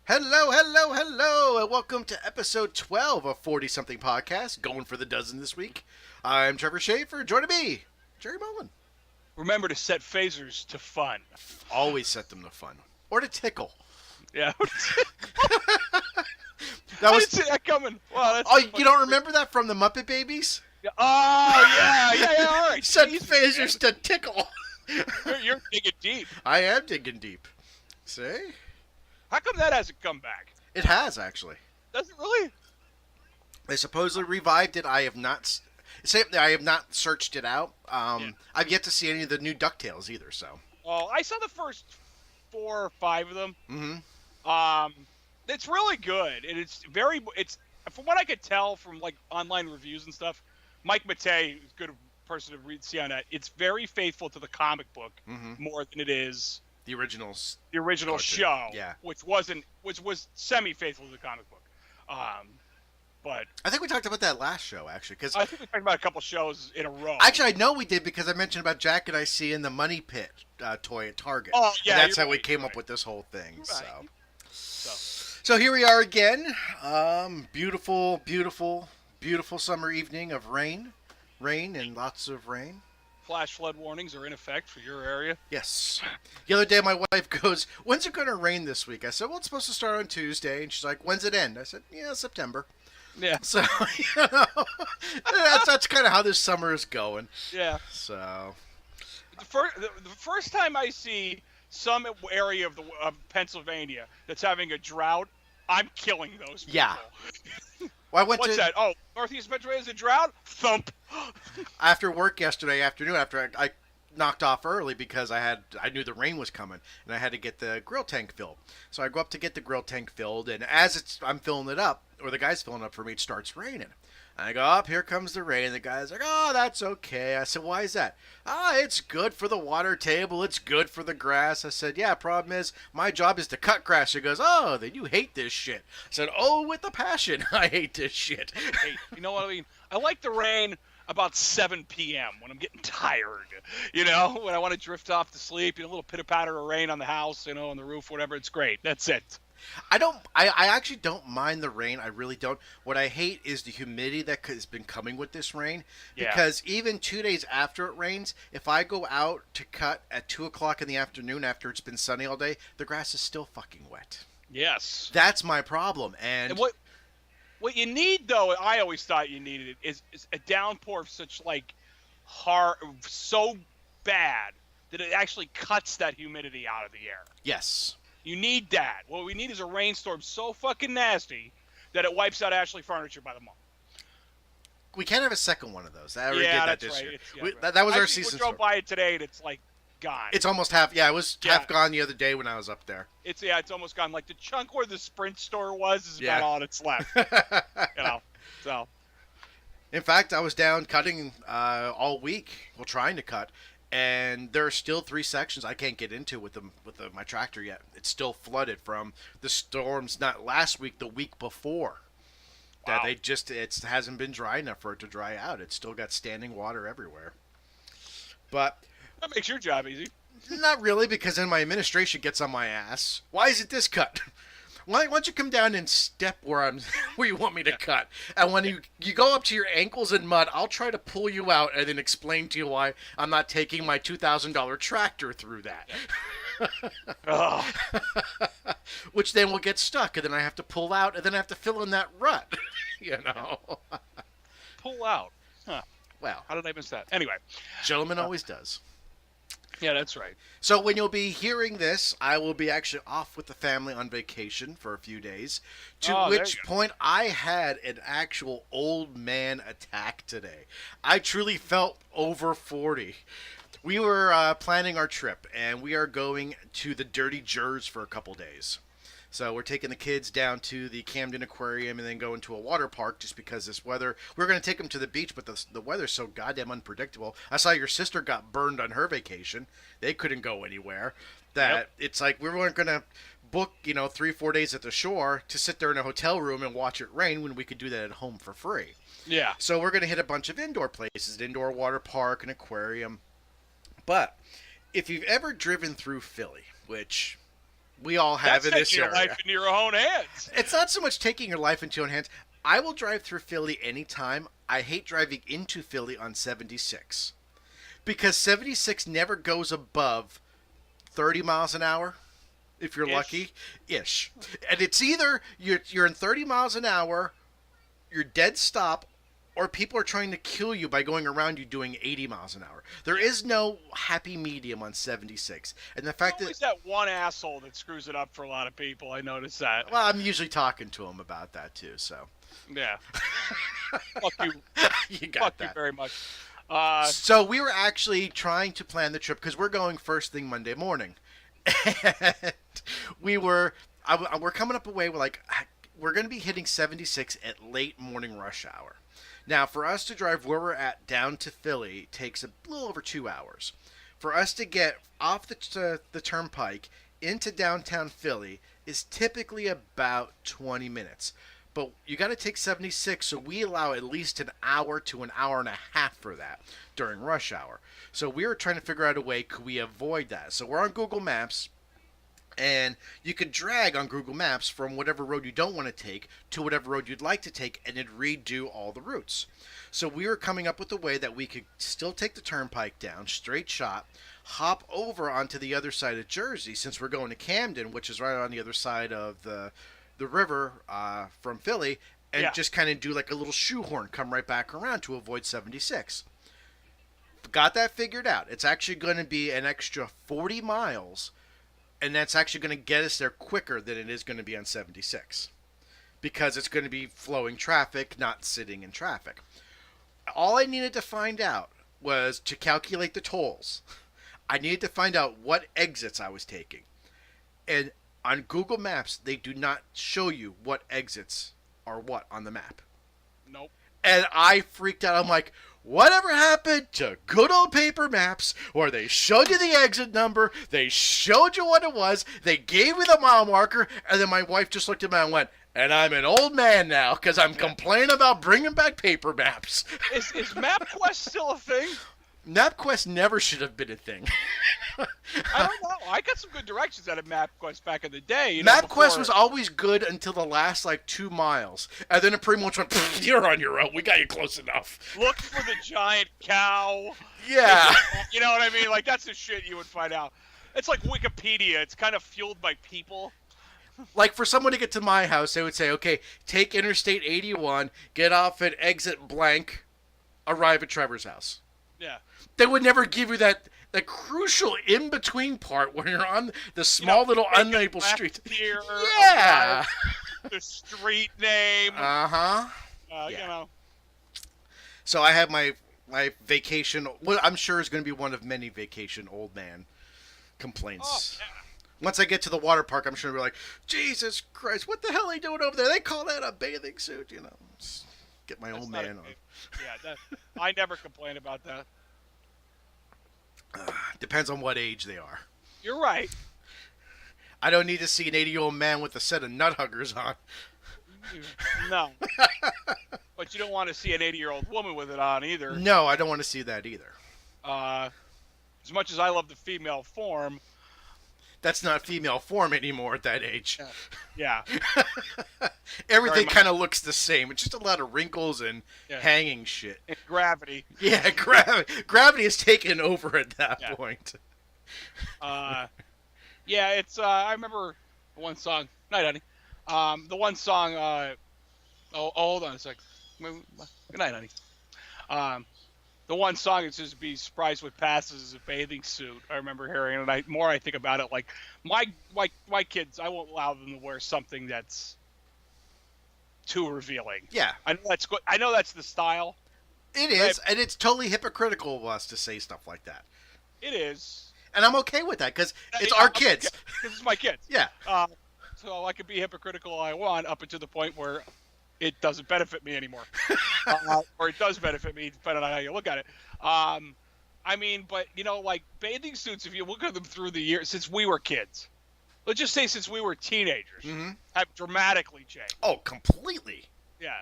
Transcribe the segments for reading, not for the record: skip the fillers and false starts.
Hello, hello, hello, and welcome to episode 12 of 40 Something Podcast, going for the dozen this week. I'm Trevor Schaefer, joining me, Jerry Mullen. Remember to set phasers to fun. Always set them to fun. Or to tickle. Yeah. That I was. didn't see that coming. Wow, that's Oh, you don't remember that from the Muppet Babies? Oh, yeah, all right. Set Jesus, phasers to tickle. man. You're digging deep. I am digging deep. See? How come that hasn't come back? It has, actually. Does it really? They supposedly revived it. I have not. I have not searched it out. Yeah. I've yet to see any of the new DuckTales either, so. Oh, I saw the first 4 or 5 of them. Mm-hmm. It's really good, and it's from what I could tell from like online reviews and stuff. Mike Matei is a good person to see on that. It's very faithful to the comic book more than it is The originals. the original Cartoon, show, yeah. which was semi-faithful to the comic book. But I think we talked about that last show, actually. Because I think we talked about a couple shows in a row. actually, I know we did because I mentioned about Jack and I seeing the Money Pit toy at Target. Oh, yeah, And that's how you're we right, came you're up right. with this whole thing. Right. So here we are again. Beautiful, beautiful, beautiful summer evening of rain. Rain and lots of rain. Flash flood warnings are in effect for your area. Yes. The other day, my wife goes, "When's it going to rain this week?" I said, "Well, it's supposed to start on Tuesday." And she's like, "When's it end?" I said, "Yeah, September." Yeah, So, that's kind of how this summer is going. yeah. So, The first time I see some area of Pennsylvania that's having a drought, I'm killing those people. Yeah. well, I went What's to that? Oh, Northeast Pennsylvania is a drought? Thump. after work yesterday afternoon after I knocked off early because I knew the rain was coming and I had to get the grill tank filled. So I go up to get the grill tank filled, and as I'm filling it up, or the guy's filling it up for me, it starts raining. And I go, up, here comes the rain. And the guy's like, "Oh, that's okay." I said, "Why is that?" "Ah, it's good for the water table. It's good for the grass." I said, "Yeah, problem is, my job is to cut grass." He goes, "Oh, then you hate this shit." I said, "Oh, with a passion, I hate this shit." Hey, you know what I mean? I like the rain about 7 p.m. when I'm getting tired. You know, when I want to drift off to sleep. You know, a little pitter patter of rain on the house, you know, on the roof, whatever. It's great. That's it. I actually don't mind the rain. I really don't. What I hate is the humidity that has been coming with this rain. Yeah. Because even 2 days after it rains, if I go out to cut at 2 o'clock in the afternoon after it's been sunny all day, the grass is still fucking wet. Yes. That's my problem. And And what you need, though, I always thought you needed it, is a downpour of such, like, hard, so bad that it actually cuts that humidity out of the air. yes. You need that. What we need is a rainstorm so fucking nasty that it wipes out Ashley furniture by the month. We can't have a second one of those. I already Yeah, did that that's this right. year. It's- yeah, We, right. that was our Actually, season. We drove by it today, and it's, like, gone. It's almost half. Yeah, it was Yeah. half gone the other day when I was up there. It's almost gone. Like, the chunk where the Sprint store was is Yeah. about all that's left. You know, so... In fact, I was down cutting all week, well, trying to cut, and there are still 3 sections I can't get into with my tractor yet. It's still flooded from the storms, not last week, the week before. That Wow. it hasn't been dry enough for it to dry out. It's still got standing water everywhere. But That makes your job easy. not really, because then my administration gets on my ass. "Why isn't this cut?" Why don't you come down and step where where you want me to cut? And when you go up to your ankles in mud, I'll try to pull you out and then explain to you why I'm not taking my $2,000 tractor through that. Ugh. Which then will get stuck, and then I have to pull out, and then I have to fill in that rut. You know. Pull out. Huh. Well, How did I miss that? Anyway. gentleman always does. Yeah, that's right. So when you'll be hearing this, I will be actually off with the family on vacation for a few days. To Oh, there which you go. point I had an actual old man attack today. I truly felt over 40. We were planning our trip, and we are going to the Dirty Jers for a couple days. So we're taking the kids down to the Camden Aquarium and then going to a water park just because this weather. We're going to take them to the beach, but the weather's so goddamn unpredictable. I saw your sister got burned on her vacation. They couldn't go anywhere. That Yep. It's like we weren't going to book, 3-4 days at the shore to sit there in a hotel room and watch it rain when we could do that at home for free. Yeah. So we're going to hit a bunch of indoor places, an indoor water park, an aquarium. But if you've ever driven through Philly, which We all have That's in this taking your area. life into your own hands. It's not so much taking your life into your own hands. I will drive through Philly anytime. I hate driving into Philly on 76 because 76 never goes above 30 miles an hour. If you're lucky, ish. And it's either you're in 30 miles an hour, you're dead stop, or people are trying to kill you by going around you doing 80 miles an hour. There is no happy medium on 76. And the fact There's always that one asshole that screws it up for a lot of people. I noticed that. well, I'm usually talking to him about that too, so. Yeah. Fuck you. You got Fuck that. you very much. So we were actually trying to plan the trip because we're going first thing Monday morning. And we're coming up away, we're going to be hitting 76 at late morning rush hour. Now, for us to drive where we're at down to Philly takes a little over 2 hours. For us to get off the turnpike into downtown Philly is typically about 20 minutes. But you got to take 76, so we allow at least an hour to an hour and a half for that during rush hour. So we were trying to figure out a way, could we avoid that? So we're on Google Maps, and you could drag on Google Maps from whatever road you don't want to take to whatever road you'd like to take, and it'd redo all the routes. So we were coming up with a way that we could still take the turnpike down, straight shot, hop over onto the other side of Jersey, since we're going to Camden, which is right on the other side of the river from Philly, and just kind of do like a little shoehorn, come right back around to avoid 76. Got that figured out. It's actually going to be an extra 40 miles, and that's actually going to get us there quicker than it is going to be on 76, because it's going to be flowing traffic, not sitting in traffic. All I needed to find out was to calculate the tolls. I needed to find out what exits I was taking. And on Google Maps, they do not show you what exits are what on the map. Nope. And I freaked out. I'm like, whatever happened to good old paper maps where they showed you the exit number, they showed you what it was, they gave me the mile marker, and then my wife just looked at me and went, and I'm an old man now because I'm complaining about bringing back paper maps. Is MapQuest still a thing? MapQuest never should have been a thing. I don't know. I got some good directions out of MapQuest back in the day. MapQuest was always good until the last 2 miles, and then it pretty much went, "You're on your own. We got you close enough." Look for the giant cow. Yeah. You know what I mean? Like, that's the shit you would find out. It's like Wikipedia. It's kind of fueled by people. Like, for someone to get to my house, they would say, okay, take Interstate 81, get off at exit blank, arrive at Trevor's house. Yeah. They would never give you that crucial in-between part when you're on the small little unlabeled street. Here, Yeah. the street name. Uh-huh. Yeah. You know. So I have my vacation, what I'm sure is going to be one of many vacation old man complaints. Oh, yeah. Once I get to the water park, I'm sure we're like, Jesus Christ, what the hell are they doing over there? They call that a bathing suit, Just get my old man on. Yeah, I never complain about that. Depends on what age they are. You're right. I don't need to see an 80-year-old man with a set of nut huggers on. No. But you don't want to see an 80-year-old woman with it on either. No, I don't want to see that either. As much as I love the female form. That's not female form anymore at that age. Yeah. Everything kind of looks the same. It's just a lot of wrinkles and hanging shit. And gravity. Yeah, gravity has taken over at that point. Yeah, it's. I remember one song. Night, honey. The one song. Hold on a sec. Good night, honey. The one song is just "Be Surprised What Passes" is a bathing suit. I remember hearing it, and I think about it, like my kids, I won't allow them to wear something that's too revealing. Yeah, I know that's good. I know that's the style. It is, and it's totally hypocritical of us to say stuff like that. It is, and I'm okay with that because it's our kids. Because it's my kids. Yeah. So I can be hypocritical all I want up until the point where it doesn't benefit me anymore. Or it does benefit me, depending on how you look at it. I mean, but, like bathing suits, if you look at them through the years, since we were kids, let's just say since we were teenagers, have dramatically changed. Oh, completely. Yeah.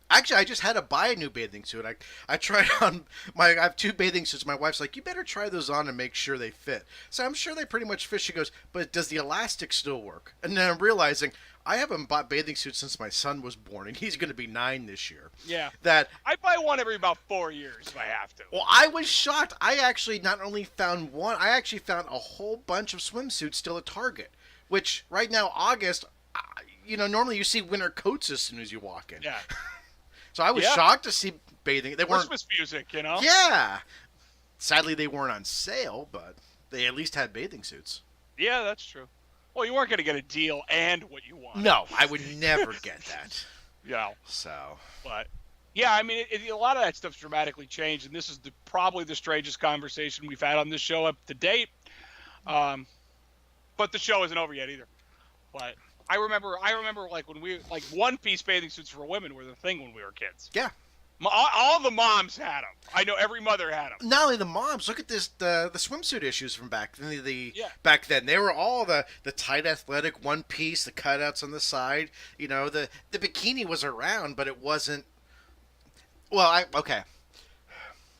Actually, I just had to buy a new bathing suit. I tried on I have two bathing suits. My wife's like, you better try those on and make sure they fit. So I'm sure they pretty much fit. She goes, but does the elastic still work? And then I'm realizing I haven't bought bathing suits since my son was born, and he's going to be 9 this year. Yeah. That I buy one every about 4 years if I have to. Well, I was shocked. I actually not only found one, I actually found a whole bunch of swimsuits still at Target. Which right now, August, normally you see winter coats as soon as you walk in. Yeah. So I was shocked to see bathing. They weren't Christmas music, you know? Yeah. Sadly, they weren't on sale, but they at least had bathing suits. Yeah, that's true. Well, you weren't going to get a deal and what you want. No, I would never get that. Yeah. So. But, yeah, I mean, a lot of that stuff's dramatically changed, and this is probably the strangest conversation we've had on this show up to date. But the show isn't over yet either. But I remember like when one-piece bathing suits for women were the thing when we were kids. Yeah. All the moms had them. I know every mother had them. Not only the moms, look at the swimsuit issues from back then. Back then they were all the tight athletic one piece, the cutouts on the side. The bikini was around, but it wasn't. Well, okay.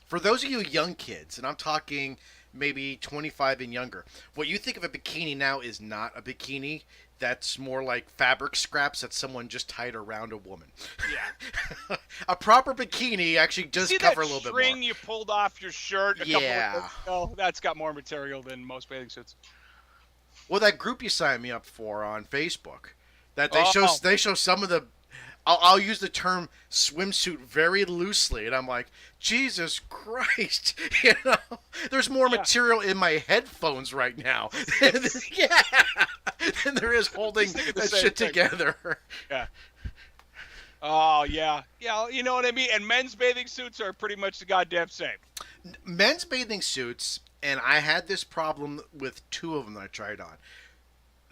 For those of you young kids, and I'm talking maybe 25 and younger, what you think of a bikini now is not a bikini. That's more like fabric scraps that someone just tied around a woman. Yeah. A proper bikini actually does cover a little bit more. String you pulled off your shirt a couple of years ago, that's got more material than most bathing suits. Well, that group you signed me up for on Facebook, that they show some of the. I'll use the term swimsuit very loosely, and I'm like, Jesus Christ, there's more material in my headphones right now, than there is holding that shit together. Yeah. Oh yeah, you know what I mean. And men's bathing suits are pretty much the goddamn same. Men's bathing suits, and I had this problem with 2 of them that I tried on.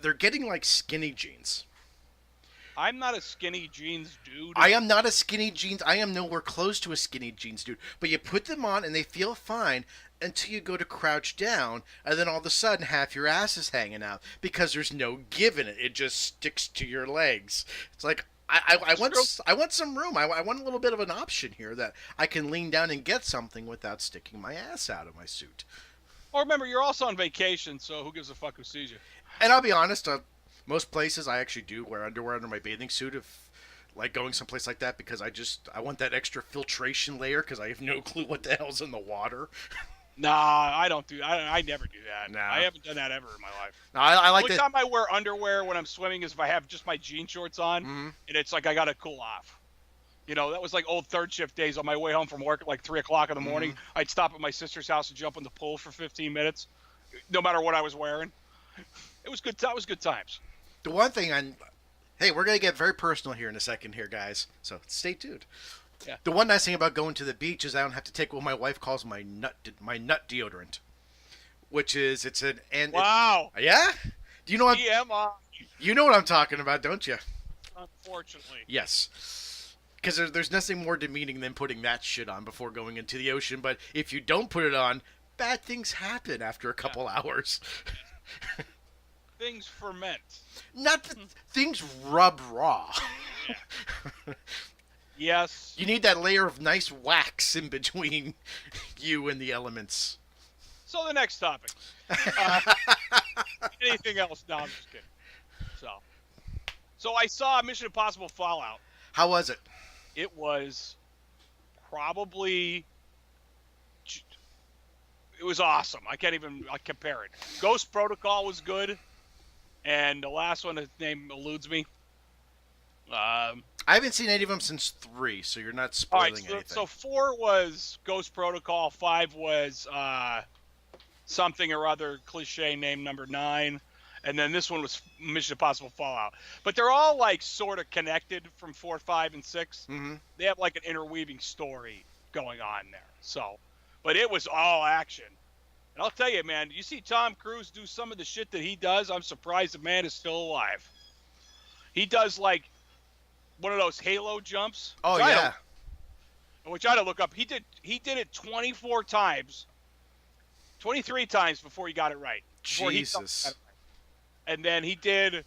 They're getting like skinny jeans. I'm not a skinny jeans dude. I am not a skinny jeans. I am nowhere close to a skinny jeans dude. But you put them on and they feel fine until you go to crouch down, and then all of a sudden half your ass is hanging out because there's no give in it. It just sticks to your legs. It's like I want some room. I want a little bit of an option here that I can lean down and get something without sticking my ass out of my suit. Well, remember, you're also on vacation, so who gives a fuck who sees you? And I'll be honest. Most places I actually do wear underwear under my bathing suit if like going someplace like that because I want that extra filtration layer because I have no clue what the hell's in the water. Nah, I don't do. I never do that. Nah. I haven't done that ever in my life. No, I like the only time I wear underwear when I'm swimming is if I have just my jean shorts on, and it's like I gotta cool off. That was like old third shift days on my way home from work at like 3 o'clock in the morning. I'd stop at my sister's house and jump in the pool for 15 minutes, no matter what I was wearing. It was good. That was good times. The one thing hey, we're going to get very personal here in a second here, guys. So stay tuned. Yeah. The one nice thing about going to the beach is I don't have to take what my wife calls my nut deodorant, which is Wow. Yeah? Do you know what? TMI. You know what I'm talking about, don't you? Unfortunately. Yes. Because there's nothing more demeaning than putting that shit on before going into the ocean. But if you don't put it on, bad things happen after a couple hours. Things ferment. Things rub raw. Yeah. Yes. You need that layer of nice wax in between you and the elements. So the next topic. Anything else? No, I'm just kidding. So I saw Mission Impossible Fallout. How was it? It was probably. It was awesome. I can't even compare it. Ghost Protocol was good. And the last one, his name eludes me. I haven't seen any of them since 3, so you're not spoiling anything. So 4 was Ghost Protocol, 5 was something or other cliche name number 9, and then this one was Mission Impossible Fallout. But they're all like sort of connected from 4, 5, and 6. Mm-hmm. They have like an interweaving story going on there. So, but it was all action. And I'll tell you, man, you see Tom Cruise do some of the shit that he does, I'm surprised the man is still alive. He does like one of those halo jumps. Oh yeah. Which I had to look up. He did it 23 times before he got it right. Jesus. And then he did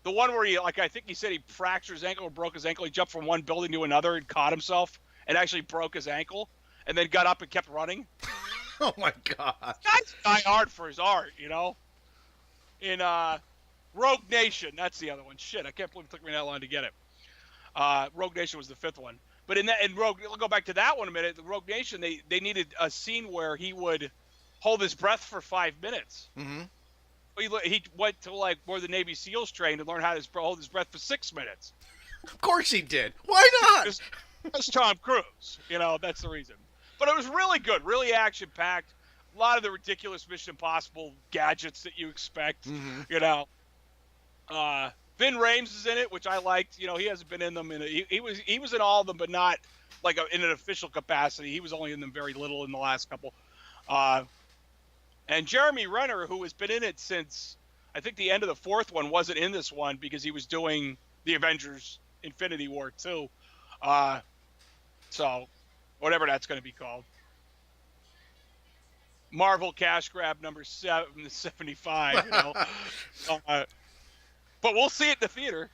The one where he, like, I think he said he fractured his ankle or broke his ankle. He jumped from one building to another and caught himself and actually broke his ankle and then got up and kept running. Oh my god. Guy's die hard for his art, you know? In Rogue Nation, that's the other one. Shit, I can't believe it took me that long to get it. Rogue Nation was the fifth one. But in Rogue, we'll go back to that one a minute. The Rogue Nation, they needed a scene where he would hold his breath for 5 minutes. Mm-hmm. He went to like where the Navy SEALs trained and learned how to hold his breath for 6 minutes. Of course he did. Why not? That's Tom Cruise. You know, that's the reason. But it was really good, really action-packed. A lot of the ridiculous Mission Impossible gadgets that you expect. Mm-hmm. You know, Vin Rames is in it, which I liked. You know, he hasn't been in them. He was in all of them, but not like in an official capacity. He was only in them very little in the last couple. And Jeremy Renner, who has been in it since, I think, the end of the fourth one, wasn't in this one because he was doing the Avengers Infinity War 2. So, whatever that's going to be called. Marvel cash grab number 75, you know. But we'll see it in the theater.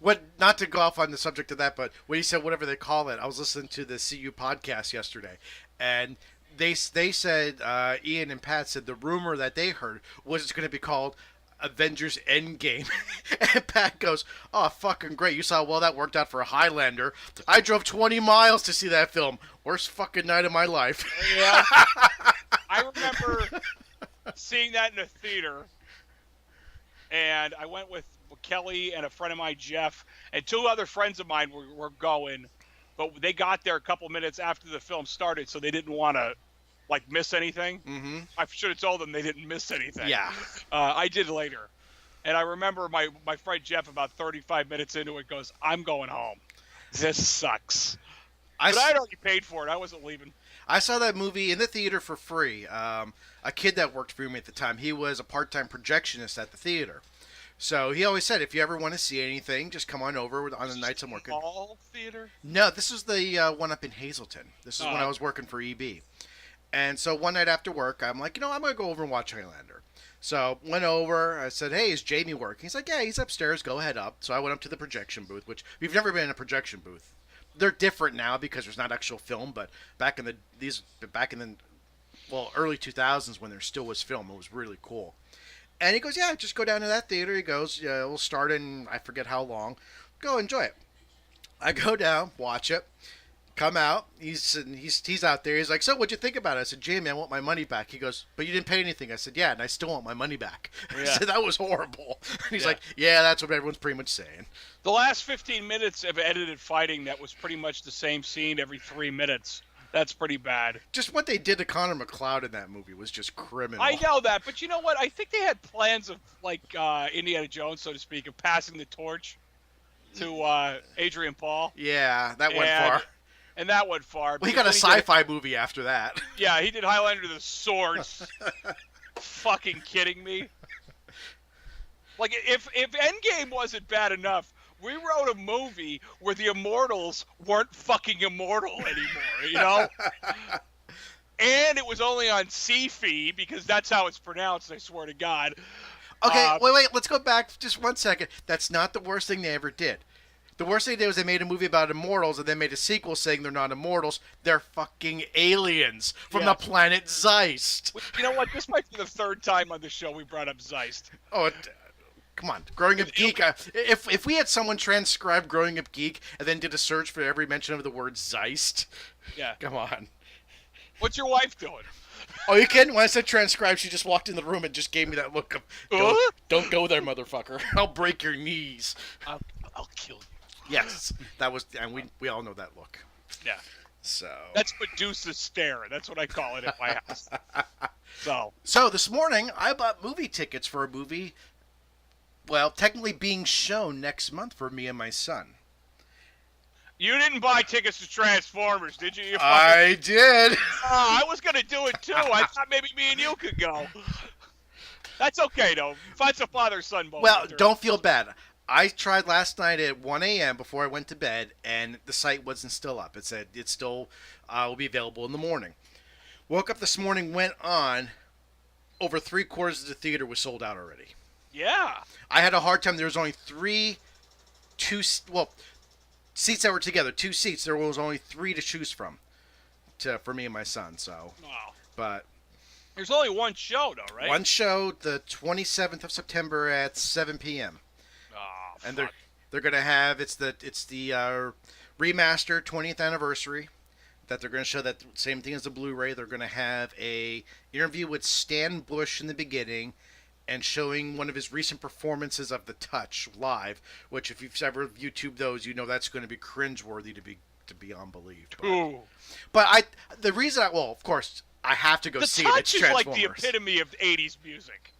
What? Not to go off on the subject of that, but when he said whatever they call it, I was listening to the CU podcast yesterday, and they said Ian and Pat said the rumor that they heard was it's going to be called Avengers Endgame. And Pat goes, "Oh, fucking great! You saw how well that worked out for a Highlander. I drove 20 miles to see that film. Worst fucking night of my life." Yeah. I remember seeing that in a theater, and I went with Kelly and a friend of mine, Jeff, and two other friends of mine were going, but they got there a couple minutes after the film started, so they didn't want to like miss anything. Mm-hmm. I should have told them they didn't miss anything. Yeah. I did later. And I remember my friend Jeff about 35 minutes into it goes, "I'm going home. This sucks." But I had already paid for it. I wasn't leaving. I saw that movie in the theater for free. A kid that worked for me at the time, he was a part-time projectionist at the theater. So he always said, if you ever want to see anything, just come on over on the nights I'm working. All theater? No, this is the one up in Hazleton. This is when I was working for EB. And so one night after work, I'm like, I'm going to go over and watch Highlander. So went over. I said, "Hey, is Jamie working?" He's like, "Yeah, he's upstairs. Go ahead up." So I went up to the projection booth, which we've never been in a projection booth. They're different now because there's not actual film, but back in the early 2000s when there still was film, it was really cool. And he goes, "Yeah, just go down to that theater." He goes, "Yeah, we'll start in I forget how long. Go enjoy it." I go down, watch it, come out. He's out there. He's like, "So what'd you think about it?" I said, "Jamie, I want my money back." He goes, "But you didn't pay anything." I said, "Yeah, and I still want my money back." Yeah. I said, "That was horrible." And he's like, "Yeah, that's what everyone's pretty much saying." The last 15 minutes of edited fighting that was pretty much the same scene every 3 minutes. That's pretty bad. Just what they did to Connor McLeod in that movie was just criminal. I know that, but you know what? I think they had plans of, like, Indiana Jones, so to speak, of passing the torch to Adrian Paul. Yeah, that went far. And that went far. Well, he got a sci-fi movie after that. Yeah, he did Highlander the Swords. Fucking kidding me? Like, if Endgame wasn't bad enough, we wrote a movie where the immortals weren't fucking immortal anymore, you know? And it was only on C-Fi, because that's how it's pronounced, I swear to God. Okay, wait, let's go back just 1 second. That's not the worst thing they ever did. The worst thing they did was they made a movie about immortals and then made a sequel saying they're not immortals. They're fucking aliens from the planet Zeist. You know what? This might be the third time on the show we brought up Zeist. Oh, come on. Growing Up Geek. If we had someone transcribe Growing Up Geek and then did a search for every mention of the word Zeist. Yeah. Come on. What's your wife doing? Oh, you kidding? When I said transcribe, she just walked in the room and just gave me that look of, don't go there, motherfucker. I'll break your knees. I'll kill you. Yes, that was, and we all know that look. Yeah. So. That's Medusa's stare. That's what I call it at my house. So this morning, I bought movie tickets for a movie, well, technically being shown next month for me and my son. You didn't buy tickets to Transformers, did you? I did. I was going to do it, too. I thought maybe me and you could go. That's okay, though. Find some father-son moment. Well, don't feel bad. I tried last night at 1 a.m. before I went to bed, and the site wasn't still up. It said it still will be available in the morning. Woke up this morning, went on. Over 3/4 of the theater was sold out already. Yeah. I had a hard time. There was only seats that were together, 2 seats. There was only 3 to choose from for me and my son. So, Wow. but There's only one show, though, right? one show, the 27th of September at 7 p.m. Oh, And fuck. they're gonna have it's the remaster 20th anniversary that they're gonna show that same thing as the Blu-ray. They're gonna have a interview with Stan Bush in the beginning, and showing one of his recent performances of The Touch live. Which, if you've ever YouTubed those, you know that's going to be cringeworthy to be beyond belief. Ooh. But the reason of course I have to go The see it. Touch It's is Transformers. like the epitome of 80s music.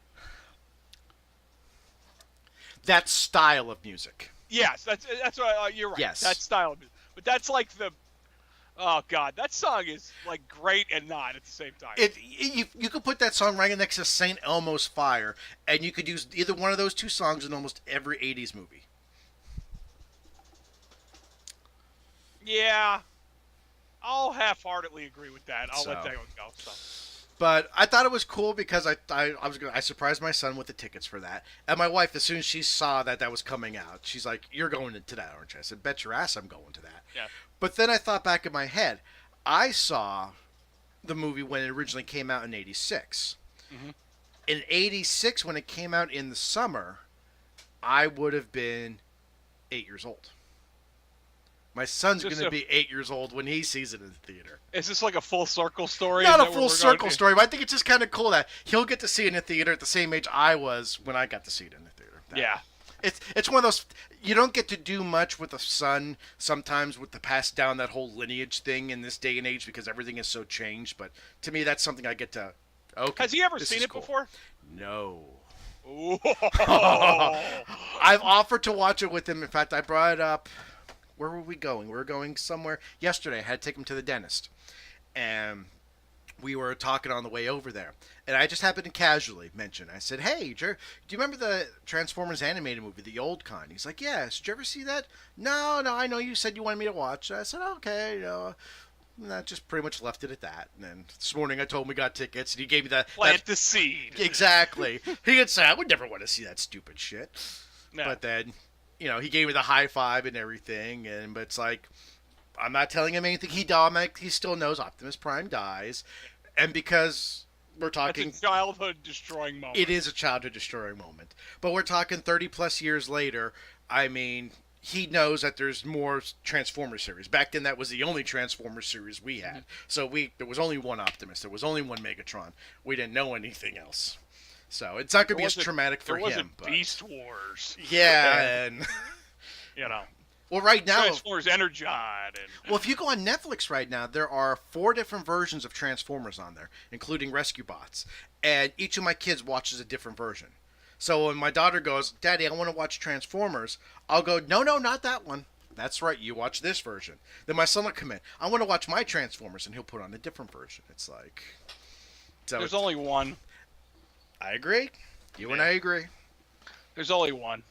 That style of music. Yes, that's what you're right. Yes. That style of music. But that's like the oh god, that song is like great and not at the same time. You could put that song right next to St. Elmo's Fire, and you could use either one of those two songs in almost every 80s movie. Yeah. I'll half-heartedly agree with that. I'll let that one go. So. But I thought it was cool because I surprised my son with the tickets for that, and my wife, as soon as she saw that was coming out, she's like, "You're going to that, aren't you?" I said, "Bet your ass I'm going to that." Yeah. But then I thought back in my head, I saw the movie when it originally came out in '86. Mm-hmm. In '86, when it came out in the summer, I would have been 8 years old. My son's going to be 8 years old when he sees it in the theater. Is this like a full circle story? Not a full circle story, but I think it's just kind of cool that he'll get to see it in the theater at the same age I was when I got to see it in the theater. Yeah. It's one of those, you don't get to do much with a son sometimes with the pass down that whole lineage thing in this day and age because everything is so changed. But to me, that's something I get to, okay. Has he ever seen it cool. before? No. Ooh. I've offered to watch it with him. In fact, I brought it up. Where were we going? We were going somewhere yesterday. I had to take him to the dentist. And we were talking on the way over there. And I just happened to casually mention, I said, "Hey, do you remember the Transformers animated movie, the old kind?" He's like, "Yes. Did you ever see that?" No, I know you said you wanted me to watch. I said, "Okay, And I just pretty much left it at that. And then this morning I told him we got tickets, and he gave me that. Plant the seed. Exactly. He had said, "I would never want to see that stupid shit." No. But then, he gave me the high five and everything, but it's like, I'm not telling him anything. He still knows Optimus Prime dies, and because we're talking, it's a childhood-destroying moment. It is a childhood-destroying moment, but we're talking 30-plus years later. I mean, he knows that there's more Transformers series. Back then, that was the only Transformers series we had. Mm-hmm. So there was only one Optimus. There was only one Megatron. We didn't know anything else. So it's not going to be as traumatic for him. There was Beast Wars. Yeah, and Well, right now, Transformers Energon. Well, if you go on Netflix right now, there are 4 different versions of Transformers on there, including Rescue Bots, and each of my kids watches a different version. So when my daughter goes, "Daddy, I want to watch Transformers," I'll go, "No, not that one. That's right, you watch this version." Then my son will come in, "I want to watch my Transformers," and he'll put on a different version. It's like, there's only one. I agree. You and I agree. There's only one.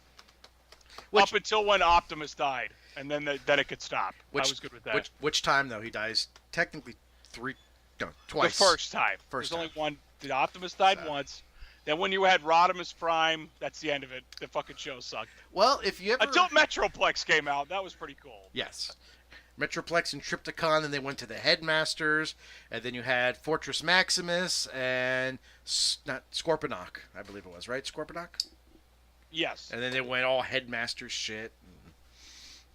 Up until when Optimus died, and then it could stop. I was good with that. Which time, though? He dies technically twice. The first time. There's only one. Optimus died once. Then when you had Rodimus Prime, that's the end of it. The fucking show sucked. Well, if you ever... Until Metroplex came out, that was pretty cool. Yes. Metroplex and Trypticon, and they went to the Headmasters, and then you had Fortress Maximus and Scorponok, I believe it was, right? Scorponok? Yes. And then they went all Headmaster shit.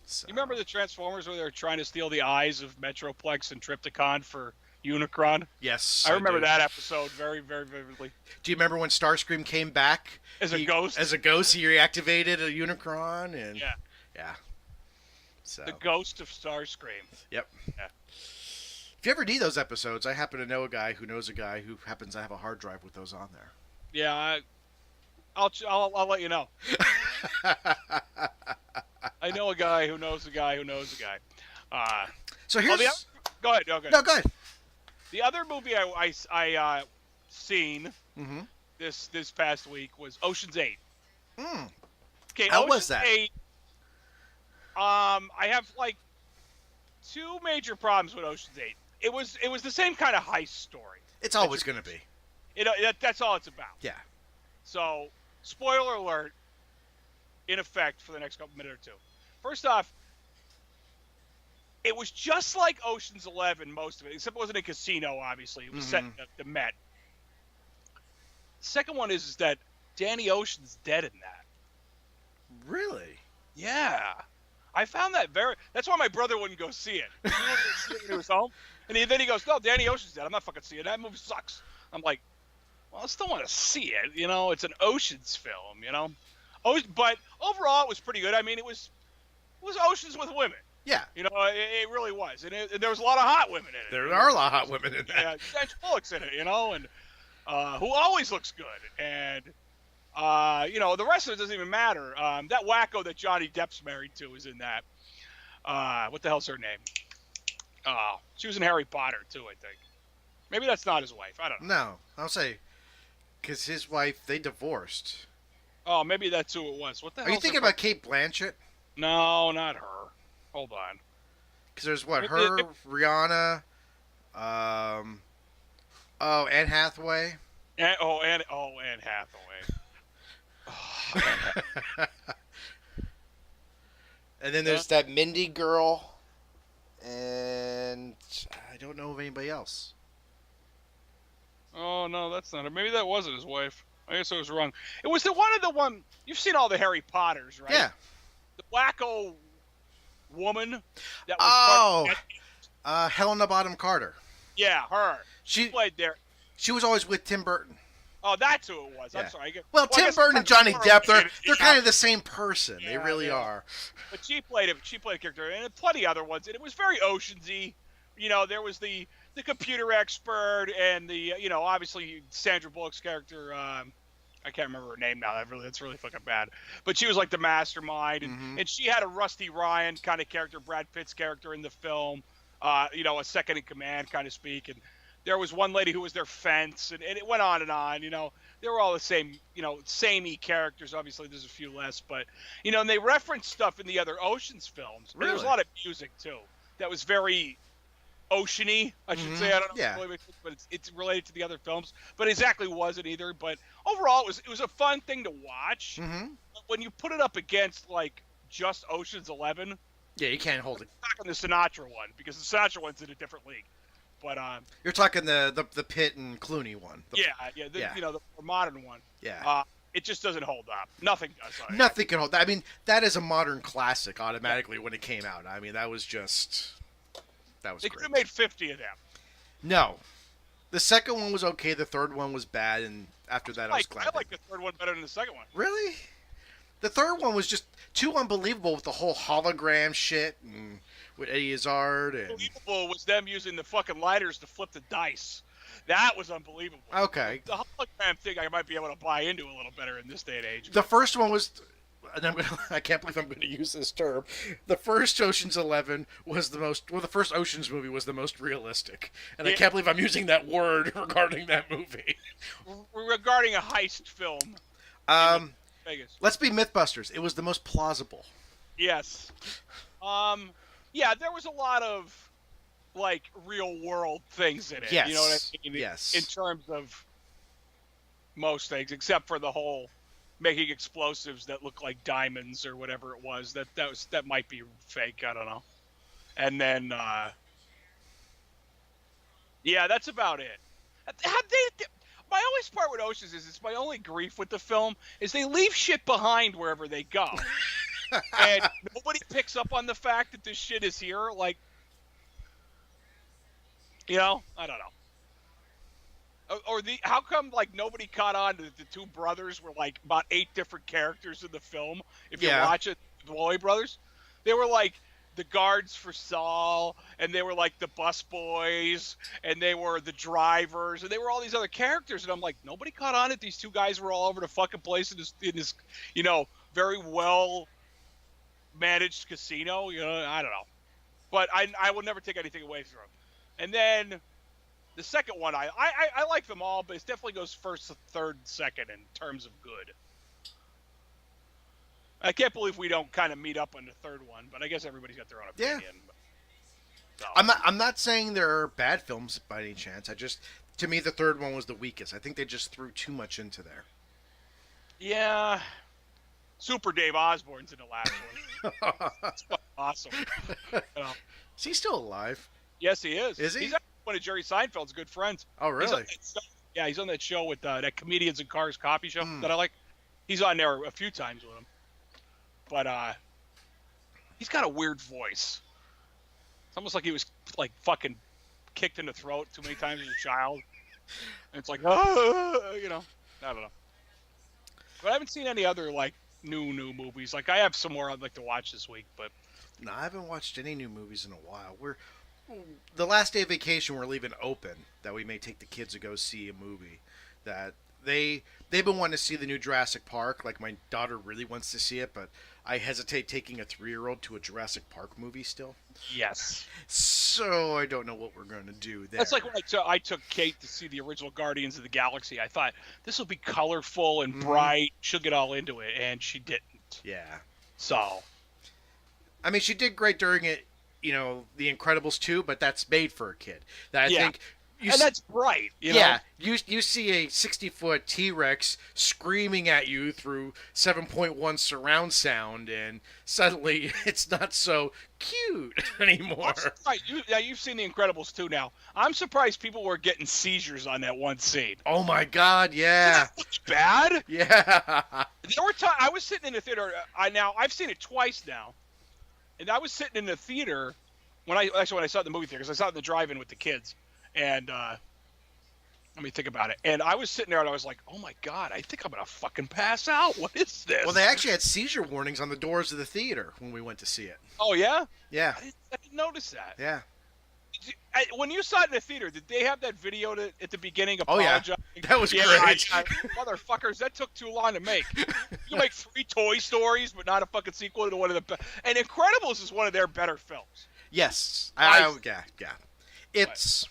So. You remember the Transformers where they were trying to steal the eyes of Metroplex and Trypticon for Unicron? Yes. I remember that episode very, very vividly. Do you remember when Starscream came back? As a ghost? As a ghost, he reactivated a Unicron. And yeah. So. The ghost of Starscream. Yep. Yeah. If you ever need those episodes, I happen to know a guy who knows a guy who happens to have a hard drive with those on there. Yeah, I'll let you know. I know a guy who knows a guy who knows a guy. So here's... Go ahead. No, go ahead. The other movie I seen this past week was Ocean's 8. Okay, How Ocean's was that? 8, I have like 2 major problems with Ocean's 8. It was the same kind of heist story. It's always going to be. That's all it's about. Yeah. So spoiler alert, in effect for the next couple minutes or two. First off, it was just like Ocean's 11, most of it, except it wasn't a casino, obviously. It was set in the Met. Second one is that Danny Ocean's dead in that. Really? Yeah. I found that that's why my brother wouldn't go see it. He wouldn't go see it when he was home. And then he goes, no, Danny Ocean's dead. I'm not fucking seeing it. That movie sucks. I'm like, well, I still want to see it. It's an Ocean's film, But overall, it was pretty good. I mean, it was Oceans with women. Yeah. It really was. And there was a lot of hot women in it. There are a lot of hot women in that. Yeah, Sandra Bullock's in it, and who always looks good. And, the rest of it doesn't even matter. That wacko that Johnny Depp's married to is in that. What the hell's her name? She was in Harry Potter, too, I think. Maybe that's not his wife. I don't know. No, I'll say, because his wife, they divorced. Oh, maybe that's who it was. What the hell? Are you thinking about Kate Blanchett? No, not her. Hold on. Because there's her, Rihanna, Anne Hathaway. Anne Hathaway. And then there's that Mindy girl, and I don't know of anybody else. Oh, no, that's not her. Maybe that wasn't his wife. I guess I was wrong. It was the one. You've seen all the Harry Potters, right? Yeah. The wacko woman that was Helena Bonham Carter. Yeah, her. She played there. She was always with Tim Burton. Oh, that's who it was. Yeah. I'm sorry. Tim Burton and Johnny Depp, they're kind of the same person. Yeah, they really are. But she played a character, and plenty other ones, and it was very Oceansy. There was the computer expert, and obviously Sandra Bullock's character. I can't remember her name now. That's really fucking bad. But she was like the mastermind, and she had a Rusty Ryan kind of character, Brad Pitt's character in the film. A second in command, kind of speak, and there was one lady who was their fence, and it went on and on. They were all the same, samey characters. Obviously, there's a few less, but and they referenced stuff in the other Ocean's films. Really? There was a lot of music too that was very oceany, I should say. I don't know, if it really makes sense, but it's related to the other films. But exactly wasn't either. But overall, it was a fun thing to watch. But when you put it up against like just Ocean's 11, yeah, you can't hold it. Back on the Sinatra one, because the Sinatra one's in a different league. But you're talking the Pitt and Clooney one. The more modern one. Yeah. It just doesn't hold up. Nothing does. Nothing can hold that. I mean, that is a modern classic automatically when it came out. I mean, that was They could have made 50 of them. No. The second one was okay. The third one was bad, and after that, I was glad. I like the third one better than the second one. Really? The third one was just too unbelievable with the whole hologram shit and with Eddie Izzard. And... Unbelievable was them using the fucking lighters to flip the dice. That was unbelievable. Okay. The hologram thing I might be able to buy into a little better in this day and age. The first one was... And I can't believe I'm going to use this term. The first Ocean's 11 was the first Ocean's movie was the most realistic. And I can't believe I'm using that word regarding that movie. Regarding a heist film. Vegas. Let's be Mythbusters. It was the most plausible. Yes. Yeah, there was a lot of, like, real world things in it. Yes. You know what I mean? Yes. In terms of most things, except for the whole making explosives that look like diamonds or whatever it was. That might be fake. I don't know. And then, yeah, that's about it. My always part with Oceans is it's my only grief with the film is they leave shit behind wherever they go. And nobody picks up on the fact that this shit is here. Like, I don't know. Or how come like nobody caught on to the two brothers were like about 8 different characters in the film? If you watch it, the Loy brothers, they were like the guards for Saul, and they were like the bus boys, and they were the drivers, and they were all these other characters. And I'm like, nobody caught on it. These two guys were all over the fucking place in this very well managed casino. I don't know, but I will never take anything away from them. And then the second one, I like them all, but it definitely goes first, third, second in terms of good. I can't believe we don't kind of meet up on the third one, but I guess everybody's got their own opinion. Yeah. So. I'm not saying they're bad films by any chance. To me, the third one was the weakest. I think they just threw too much into there. Yeah. Super Dave Osborne's in the last one. It's fucking awesome. You know? Is he still alive? Yes, he is. Is he? He's actually one of Jerry Seinfeld's good friends. Oh, He's on really? that show, yeah, he's on that show with that Comedians in Cars coffee show Mm. that I like. He's on there a few times with him. But he's got a weird voice. It's almost like he was like fucking kicked in the throat too many times as a child. And it's like, you know, I don't know. But I haven't seen any other like new movies. Like I have some more I'd like to watch this week, but No, I haven't watched any new movies in a while. We're the last day of vacation. We're leaving open that we may take the kids to go see a movie that they've been wanting to see the new Jurassic Park. Like my daughter really wants to see it, but I hesitate taking a 3-year-old to a Jurassic Park movie still. yes. So I don't know what we're going to do there. That's like when I took Kate to see the original Guardians of the Galaxy. I thought this will be colorful and bright. She'll get all into it, and she didn't. Yeah. So, I mean, she did great during it, The Incredibles 2, but that's made for a kid. That I think and that's bright. You know? Yeah, you see a 60-foot T-Rex screaming at you through 7.1 surround sound, and suddenly it's not so cute anymore. Right, you've seen The Incredibles 2 now. I'm surprised people were getting seizures on that one scene. Oh my God, yeah. That's bad. Yeah. There were times I was sitting in the theater. I've seen it twice now, and I was sitting in the theater when I saw it in the movie theater because I saw it in the drive-in with the kids. And let me think about it. And I was sitting there and I was like, oh my God, I think I'm going to fucking pass out. What is this? Well, they actually had seizure warnings on the doors of the theater when we went to see it. Oh, yeah? Yeah. I didn't notice that. Yeah. When you saw it in the theater, did they have that video at the beginning Oh, yeah. apologizing? That was great. Motherfuckers, that took too long to make. You make 3 Toy Stories, but not a fucking sequel to one of the best. And Incredibles is one of their better films. Yes. Yeah. It's...